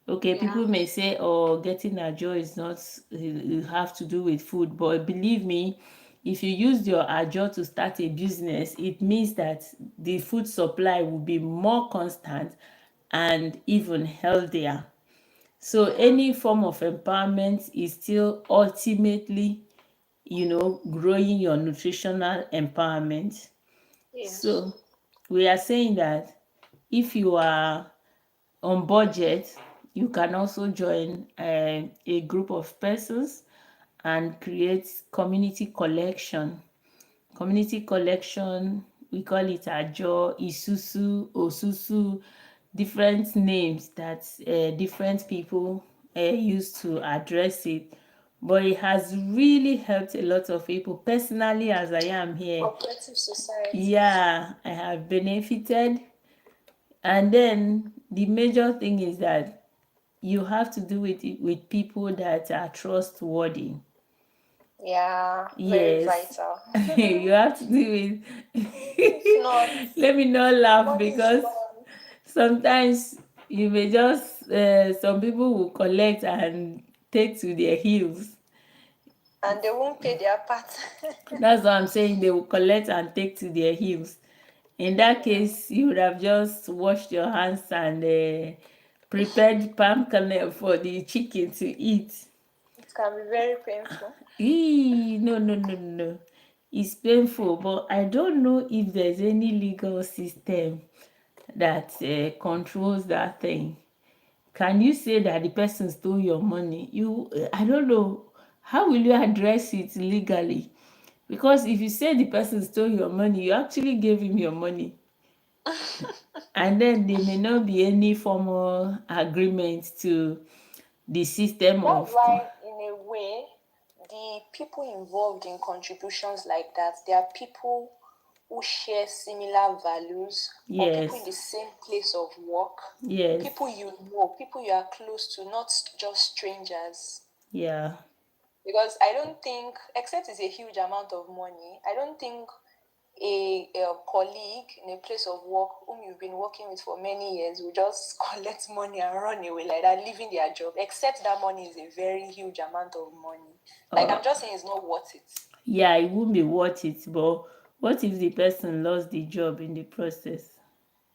Okay, Yeah. people may say, oh, getting a job is not, you have to do with food, but believe me, if you use your ajo to start a business, it means that the food supply will be more constant and even healthier. So Yeah. any form of empowerment is still ultimately, growing your nutritional empowerment. Yes. So we are saying that if you are on budget, you can also join a group of persons and create community collection. Community collection, we call it ajo, isusu, osusu, different names that different people use to address it. But it has really helped a lot of people. Personally, as I am here, Cooperative society. yeah, I have benefited. And then the major thing is that you have to do it with people that are trustworthy. Yeah, very Yes, vital. you have to do If not, it. Let me not laugh money is because gone sometimes you may just, some people will collect and take to their heels. and they won't pay their part. That's what I'm saying. They will collect and take to their heels. In that Yeah, case, you would have just washed your hands and prepared palm kernel for the chicken to eat. it can be very painful. No, no, no, no. It's painful, but I don't know if there's any legal system that controls that thing. Can you say that the person stole your money? I don't know. How will you address it legally? Because if you say the person stole your money, you actually gave him your money. And then there may not be any formal agreement to the system That's of. why, in a way, the people involved in contributions like that, they are people who share similar values or people in Yes, the same place of work, yes, people you know, people you are close to, not just strangers. yeah, Because I don't think, except it's a huge amount of money, I don't think a colleague in a place of work whom you've been working with for many years will just collect money and run away like that, leaving their job, except that money is a very huge amount of money. Like, I'm just saying it's not worth it. yeah, it won't be worth it. But what if the person lost the job in the process?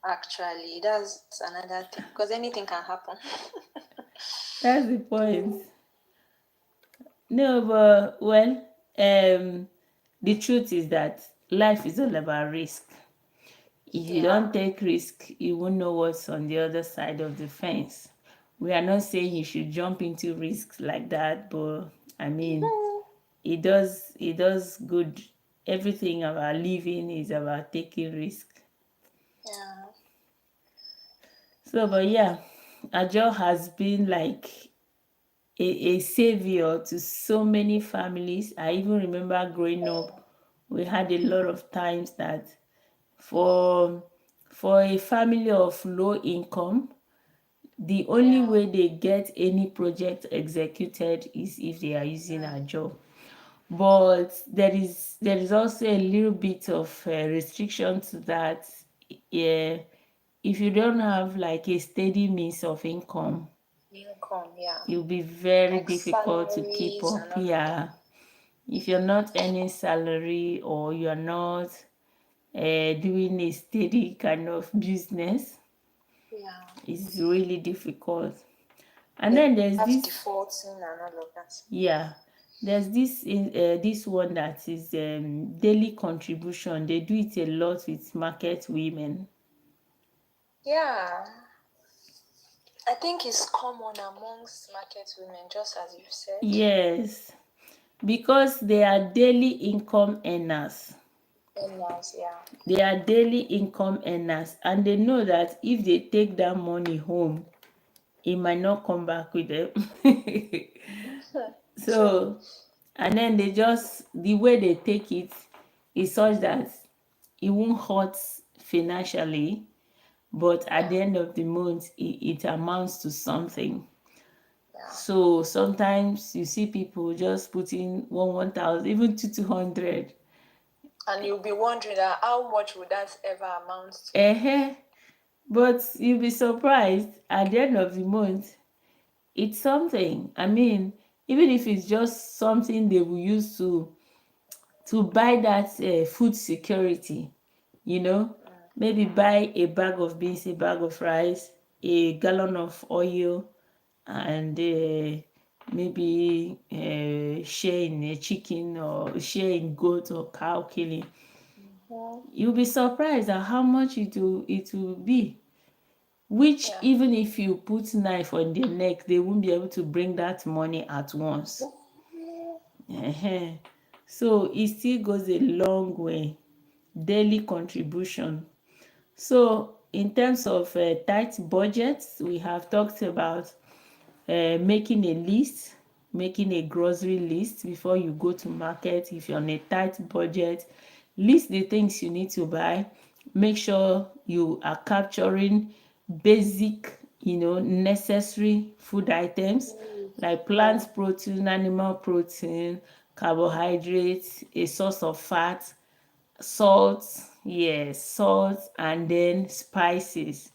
Actually, that's another thing because anything can happen. That's the point. No, but well, the truth is that life is all about risk. If you Yeah. don't take risk, you won't know what's on the other side of the fence. We are not saying you should jump into risks like that, but I mean, Mm, it does good. Everything about living is about taking risk. yeah. So, but yeah, Ajo has been like a savior to so many families. I even remember growing up, we had a lot of times that for for a family of low income, the only Yeah. way they get any project executed is if they are using a job. But there is also a little bit of restriction to that. Yeah, if you don't have like a steady means of income, Income, yeah. it'll be very Like difficult to keep salaries up. and all of that. Yeah, if you're not earning salary or you're not doing a steady kind of business, Yeah. it's really difficult. And They then there's have this, defaulting and all of that. yeah, there's this one that is daily contribution. They do it a lot with market women. Yeah. I think it's common amongst market women, just as you said. Yes, because they are daily income earners. In-laws, yeah. They are daily income earners, and they know that if they take that money home he might not come back with them. True. So, and then the way they take it is such that it won't hurt financially, but at the end of the month, it amounts to something. So sometimes you see people just putting 1,000, even 200. And you'll be wondering that how much would that ever amount to? But you'll be surprised at the end of the month, it's something. I mean, even if it's just something they will use to buy that food security, maybe buy a bag of beans, a bag of rice, a gallon of oil, and maybe share in a chicken or share in goat or cow killing. You'll be surprised at how much it will be. Which even if you put knife on their neck, they won't be able to bring that money at once. So it still goes a long way. Daily contribution. So in terms of tight budgets, we have talked about making a list, making a grocery list before you go to market. If you're on a tight budget, list the things you need to buy. Make sure you are capturing basic, necessary food items like plant protein, animal protein, carbohydrates, a source of fat, salt, yes, salt, and then spices.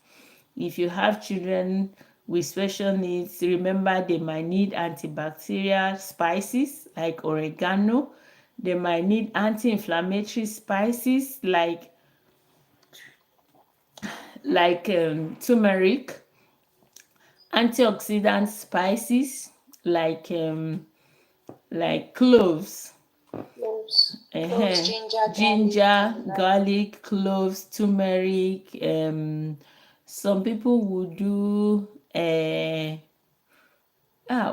If you have children with special needs, remember they might need antibacterial spices like oregano. They might need anti-inflammatory spices like antioxidant spices like cloves. Cloves, Ginger, garlic, cloves, turmeric. Some people would do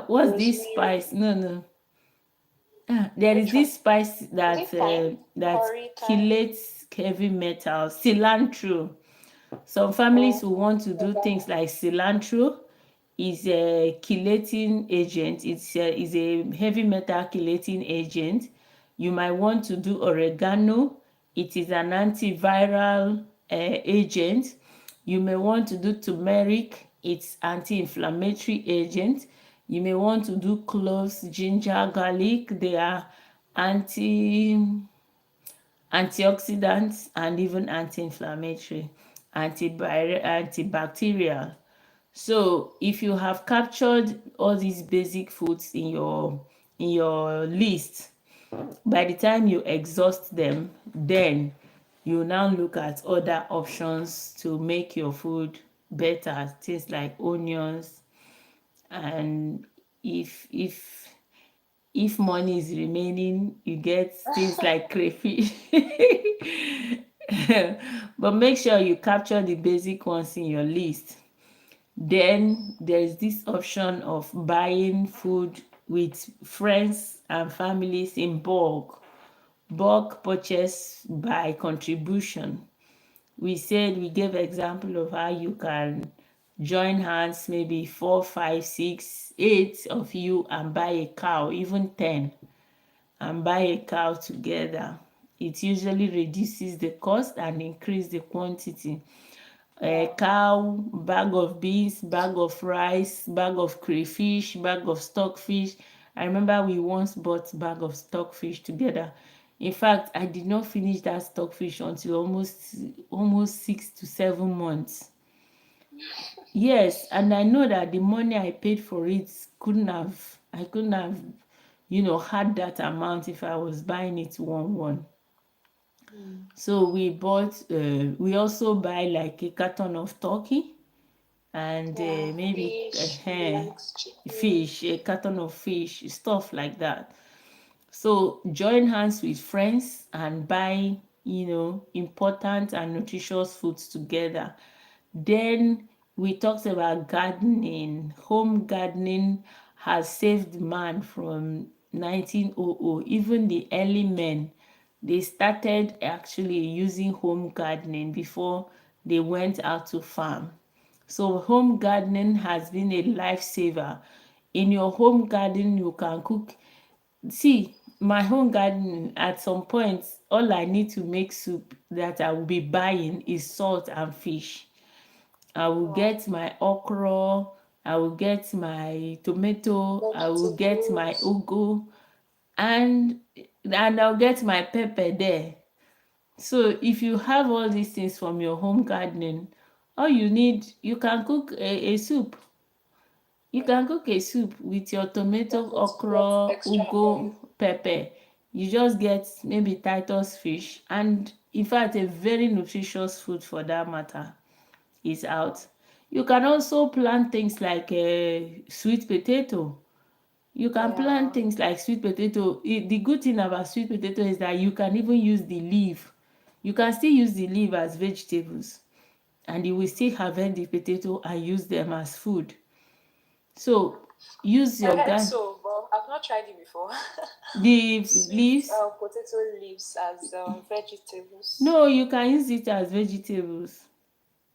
what's this spice? No. There is this spice that chelates heavy metals, cilantro. Some families will want to do things like cilantro is a chelating agent. Is a heavy metal chelating agent. You might want to do oregano. It is an antiviral agent. You may want to do turmeric. It's anti-inflammatory agent. You may want to do cloves, ginger, garlic. They are antioxidants and even anti-inflammatory, antibacterial. So if you have captured all these basic foods in your list, by the time you exhaust them, then you now look at other options to make your food better, things like onions, and if money is remaining, you get things like crayfish. But make sure you capture the basic ones in your list. Then there's this option of buying food with friends and families in bulk purchase by contribution. We said we gave example of how you can join hands, maybe 4, 5, 6, 8 of you, and buy a cow, even 10, and buy a cow together. It usually reduces the cost and increase the quantity. A cow, bag of beans, bag of rice, bag of crayfish, bag of stockfish. I remember we once bought bag of stockfish together. In fact, I did not finish that stockfish until almost 6 to 7 months. Yes, and I know that the money I paid for it I couldn't have, had that amount if I was buying it one. So we also buy like a carton of turkey and maybe fish, a carton of fish, stuff like that. So join hands with friends and buy, important and nutritious foods together. Then we talked about gardening. Home gardening has saved man from 1900. Even the early men, they started actually using home gardening before they went out to farm. So home gardening has been a lifesaver. In your home garden, you can cook. See, my home garden, at some point, all I need to make soup that I will be buying is salt and fish. I will get my okra, I will get my tomato, I will get my Vegetables. ugu, and I'll get my pepper there. So if you have all these things from your home gardening, all you need, you can cook a soup. You can cook a soup with your tomato, Just need to get okra, extra oil. ugu, pepper. You just get maybe Titus fish, and in fact, a very nutritious food for that matter is out. You can also plant things like sweet potato. You can plant Yeah. things like sweet potato. The good thing about sweet potato is that you can even use the leaf. You can still use the leaf as vegetables, and you will still harvest the potato and use them as food. So use I your heard garden. so, but I've not tried it before. The Sweet leaves. potato leaves as vegetables No, you can use it as vegetables.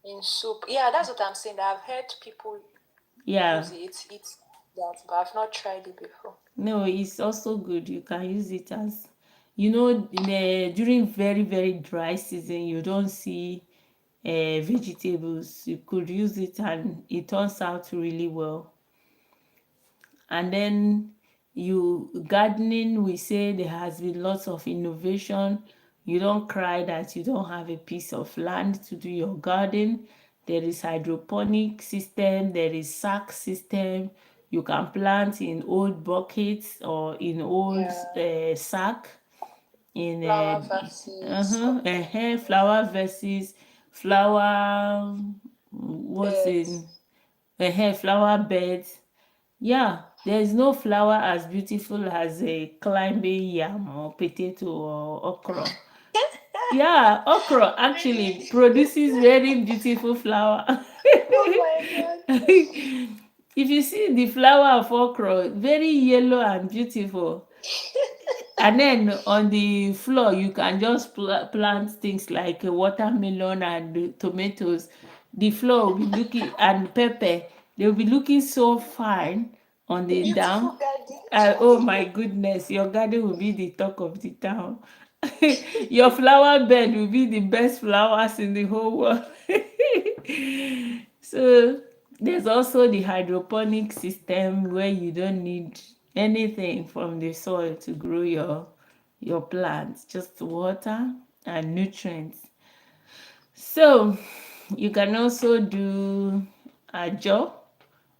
in soup. Yeah, that's what I'm saying. I've heard people Yeah. use it, eat that, but I've not tried it before. No, it's also good. You can use it as, during very, very dry season, you don't see vegetables. You could use it and it turns out really well. And then you gardening, we say there has been lots of innovation. You don't cry that you don't have a piece of land to do your garden. There is hydroponic system, there is sack system. You can plant in old buckets or in old Yeah, sack, in flower vases, containers, flower versus flower, what's beds. in flower beds. Yeah, there is no flower as beautiful as a climbing yam or potato or okra. Yeah, okra actually Really? produces very beautiful flower. Oh my god. If you see the flower of okra, very yellow and beautiful. And then on the floor, you can just plant things like watermelon and tomatoes. The floor will be looking, and pepper, they'll be looking so fine on the Beautiful down. garden. Oh my goodness, your garden will be the talk of the town. Your flower bed will be the best flowers in the whole world. So there's also the hydroponic system where you don't need anything from the soil to grow your plants, just water and nutrients. So you can also do a job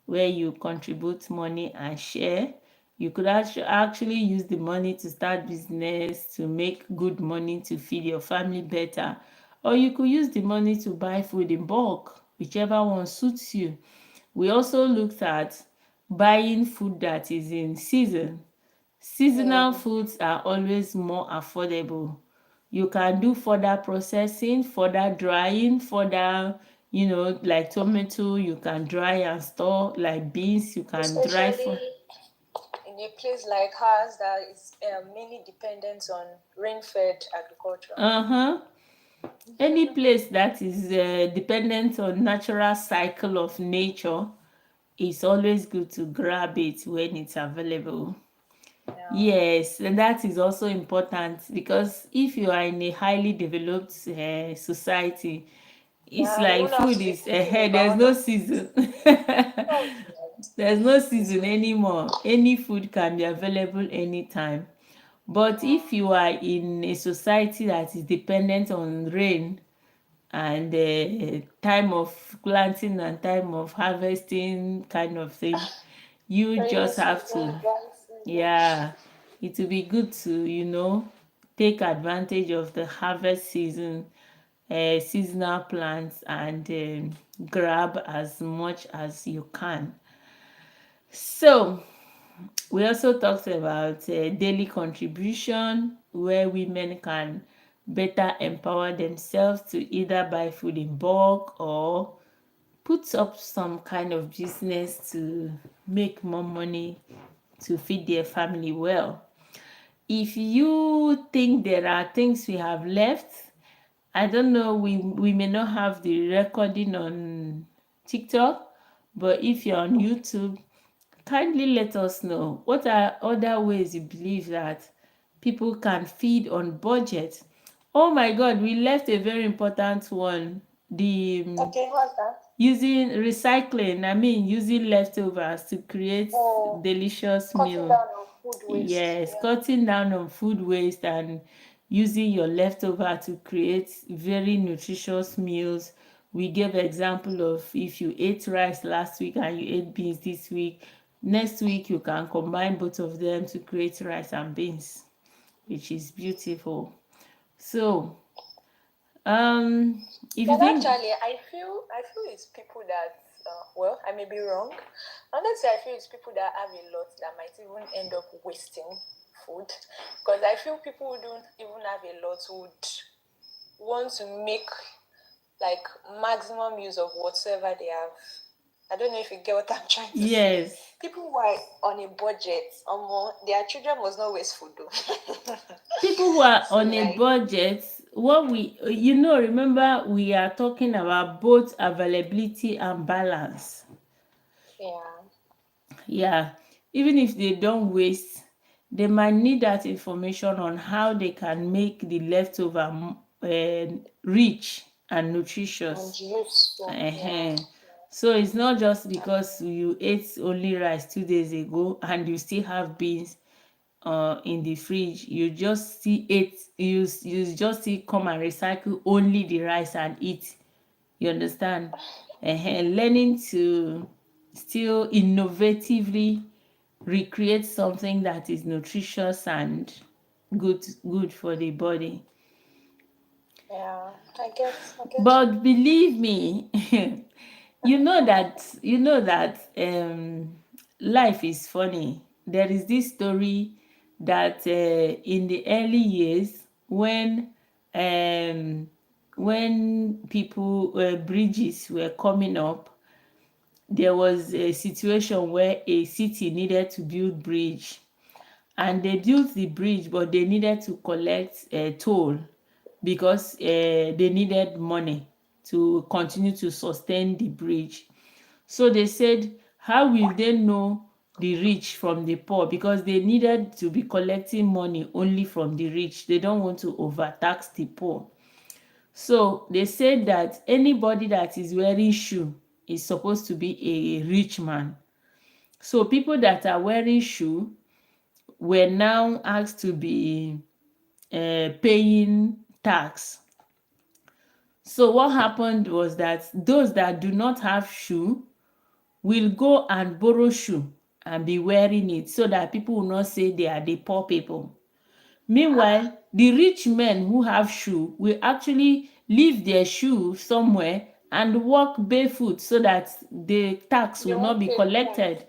where you contribute money and share. You could actually use the money to start business, to make good money to feed your family better, or you could use the money to buy food in bulk, whichever one suits you. We also looked at buying food that is in season. Seasonal Yeah. foods are always more affordable. You can do further processing, further drying, further, like tomato, you can dry and store, like beans, you can dry for. Especially in a place like ours that is mainly dependent on rain-fed agriculture. Uh-huh. Any place that is dependent on natural cycle of nature, it's always good to grab it when it's available. Yeah. Yes, and that is also important because if you are in a highly developed society, it's Yeah, you like won't have food to be is thinking ahead. There's about no season. oh, There's no it's season anymore. Any food can be available anytime. But if you are in a society that is dependent on rain and time of planting and time of harvesting kind of thing, you rainy just have season, to, dry season. yeah, it will be good to, take advantage of the harvest season, seasonal plants, and grab as much as you can. So, we also talked about daily contribution, where women can better empower themselves to either buy food in bulk or put up some kind of business to make more money to feed their family well. If you think there are things we have left, I don't know, we may not have the recording on TikTok. But if you're on YouTube, kindly let us know what are other ways you believe that people can feed on budget. Oh my God, we left a very important one. The Okay, what's that? using recycling, I mean using leftovers to create Oh, delicious cutting meal. down on food waste. Yes, Yeah. cutting down on food waste and using your leftover to create very nutritious meals. We gave example of if you ate rice last week and you ate beans this week, next week you can combine both of them to create rice and beans, which is beautiful. So, if you But think actually, I feel it's people that well, I may be wrong. Honestly, I feel it's people that have a lot that might even end up wasting food. Because I feel people who don't even have a lot would want to make like maximum use of whatsoever they have. I don't know if you get what I'm trying to say. yes, People who are on a budget, their children must not waste food though. people who are So on a like, budget, what we remember we are talking about both availability and balance. yeah, Yeah, even if they don't waste, they might need that information on how they can make the leftover rich and and nutritious. useful. Yeah, uh So it's not just because you ate only rice 2 days ago and you still have beans in the fridge, you just see it, you just see come and recycle only the rice and eat. You understand? Learning to still innovatively recreate something that is nutritious and good for the body. yeah. I get you. But believe me, you know that life is funny. There is this story that in the early years um, when people bridges were coming up, there was a situation where a city needed to build bridge, and they built the bridge, but they needed to collect a toll because they needed money to continue to sustain the bridge. So they said, how will they know the rich from the poor? Because they needed to be collecting money only from the rich. They don't want to overtax the poor. So they said that anybody that is wearing shoe is supposed to be a rich man. So people that are wearing shoe were now asked to be paying tax. So what happened was that those that do not have shoe will go and borrow shoe and be wearing it so that people will not say they are the poor people. Meanwhile, the rich men who have shoe will actually leave their shoe somewhere and walk barefoot so that the tax They will not won't be pay the tax. collected.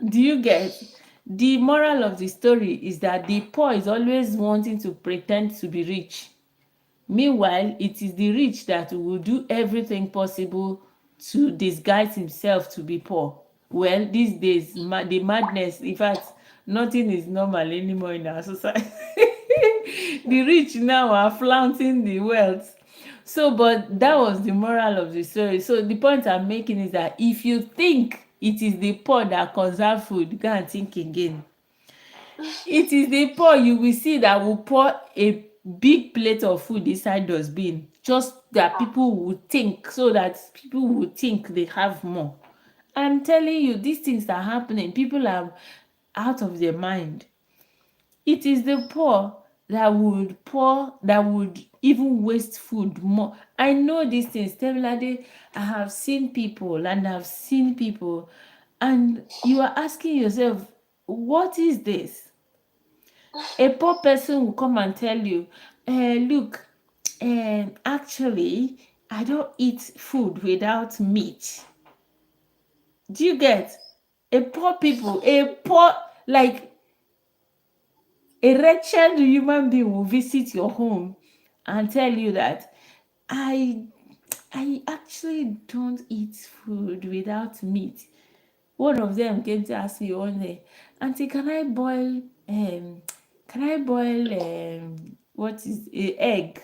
Do you get? The moral of the story is that the poor is always wanting to pretend to be rich. Meanwhile, it is the rich that will do everything possible to disguise himself to be poor. Well, these days, the madness, in fact, nothing is normal anymore in our society. The rich now are flaunting the wealth. So, but that was the moral of the story. So, the point I'm making is that if you think it is the poor that conserve food, go and think again. It is the poor you will see that will pour a big plate of food inside dustbin just that people will think, so that people will think they have more. I'm telling you, these things are happening. People are out of their mind. It is the poor that would even waste food more. I know these things. Temilade, I have seen people and I've seen people, and you are asking yourself, what is this? A poor person will come and tell you, look, actually, I don't eat food without meat. Do you get? Like a wretched human being will visit your home and tell you that I I actually don't eat food without meat. One of them came to ask me one day, Auntie, can I boil what is a egg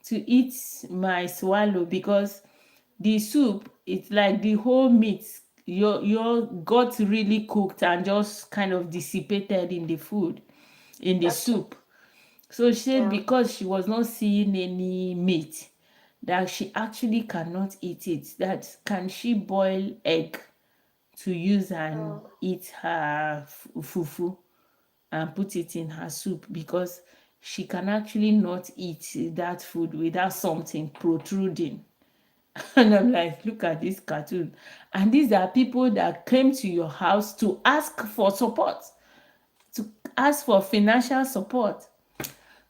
to eat my swallow, because the soup it's like the whole meat, your got really cooked and just kind of dissipated in the food, in the Gotcha. soup. So she said Yeah. because she was not seeing any meat, that she actually cannot eat it. That can she boil egg to use and eat her fufu and put it in her soup, because she can actually not eat that food without something protruding. And I'm like, look at this cartoon. And these are people that came to your house to ask for support, to ask for financial support.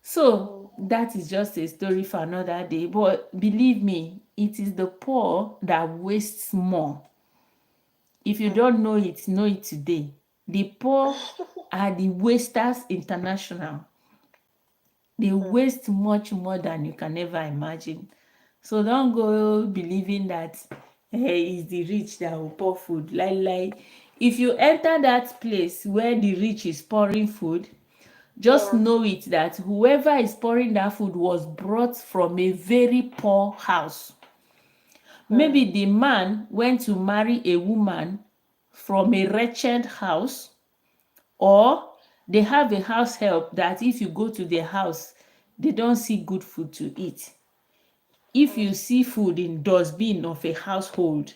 So that is just a story for another day. But believe me, it is the poor that wastes more. If you don't know it today. The poor are the wasters international. They waste much more than you can ever imagine. So don't go believing that it's the rich that will pour food. Like if you enter that place where the rich is pouring food, just Yeah. know it that whoever is pouring that food was brought from a very poor house. Maybe the man went to marry a woman from a wretched house, or they have a house help that if you go to their house, they don't see good food to eat. If you see food in dustbin of a household,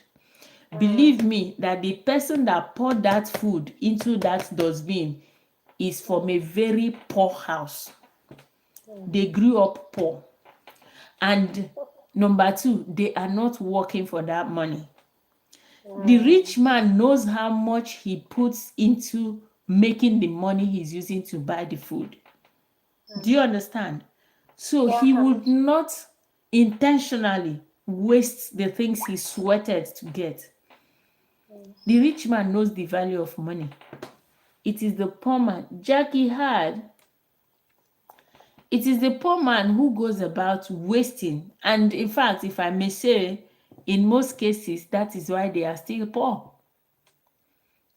believe me that the person that poured that food into that dustbin is from a very poor house. They grew up poor. And number two, they are not working for that money. The rich man knows how much he puts into making the money he's using to buy the food. Do you understand? So Yeah. he would not intentionally waste the things he sweated to get. The rich man knows the value of money. It is the poor man. Jackie had, it is the poor man who goes about wasting. And in fact, if I may say, in most cases, that is why they are still poor.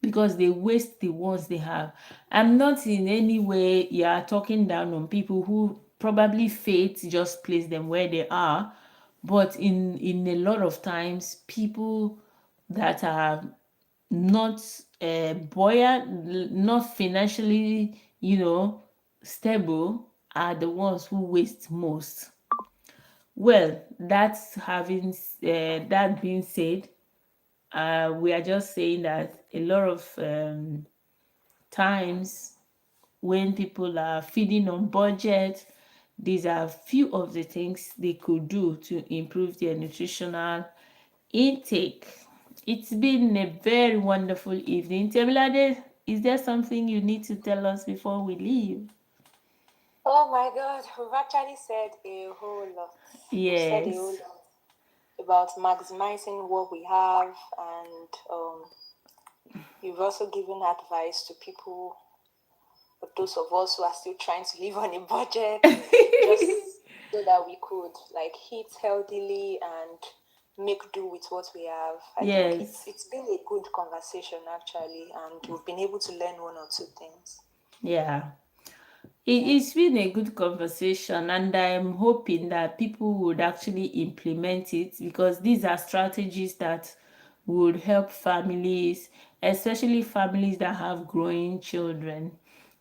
Because they waste the ones they have. I'm not in any way talking down on people who probably fate just place them where they are. But in a lot of times, people that are not buoyant, not financially, stable, are the ones who waste most. Well, that being said, we are just saying that a lot of times when people are feeding on budget, these are few of the things they could do to improve their nutritional intake. It's been a very wonderful evening. Temilade, is there something you need to tell us before we leave? Oh my God, we've actually said a whole lot. We've said a whole Yes. lot about maximizing what we have, and you've also given advice to people, but those of us who are still trying to live on a budget, just so that we could like eat healthily and make do with what we have. I think Yes. it's been a good conversation actually, and we've been able to learn one or two things. Yeah. It's been a good conversation, and I'm hoping that people would actually implement it, because these are strategies that would help families, especially families that have growing children.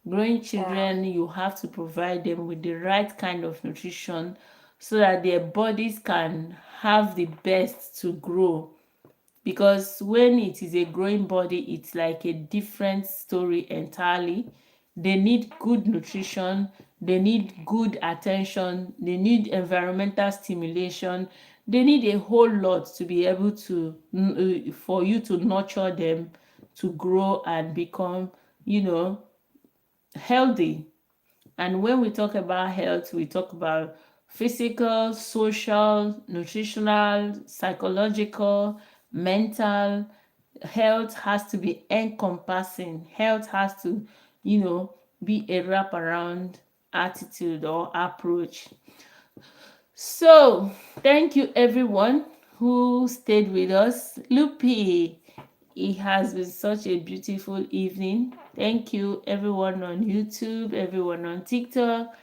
Growing children, you have to provide them with the right kind of nutrition so that their bodies can have the best to grow, because when it is a growing body, it's like a different story entirely. They need good nutrition, they need good attention, they need environmental stimulation, they need a whole lot to be able to for you to nurture them to grow and become, healthy. And when we talk about health, we talk about physical, social, nutritional, psychological, mental. Health has to be encompassing. Health has to, be a wraparound attitude or approach. So, thank you everyone who stayed with us. Lupi, it has been such a beautiful evening. Thank you everyone on YouTube, everyone on TikTok.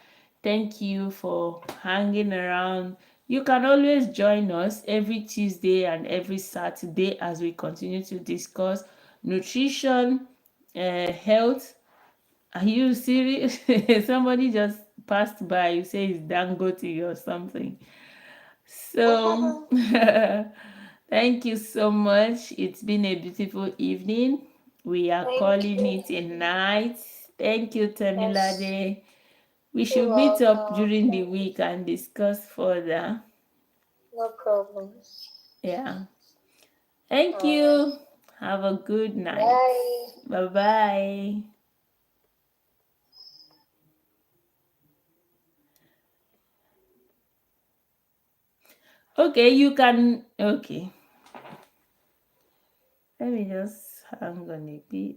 Thank you for hanging around. You can always join us every Tuesday and every Saturday as we continue to discuss nutrition, health. Are you serious? Somebody just passed by, you say it's Dangote or something. So, thank you so much. It's been a beautiful evening. We are calling it a night. Thank you, Temilade. We should meet up during the week and discuss further. No problem. Yeah. Thank you. Have a good night. Bye bye. Okay, you can. Okay. Let me just hang on a bit.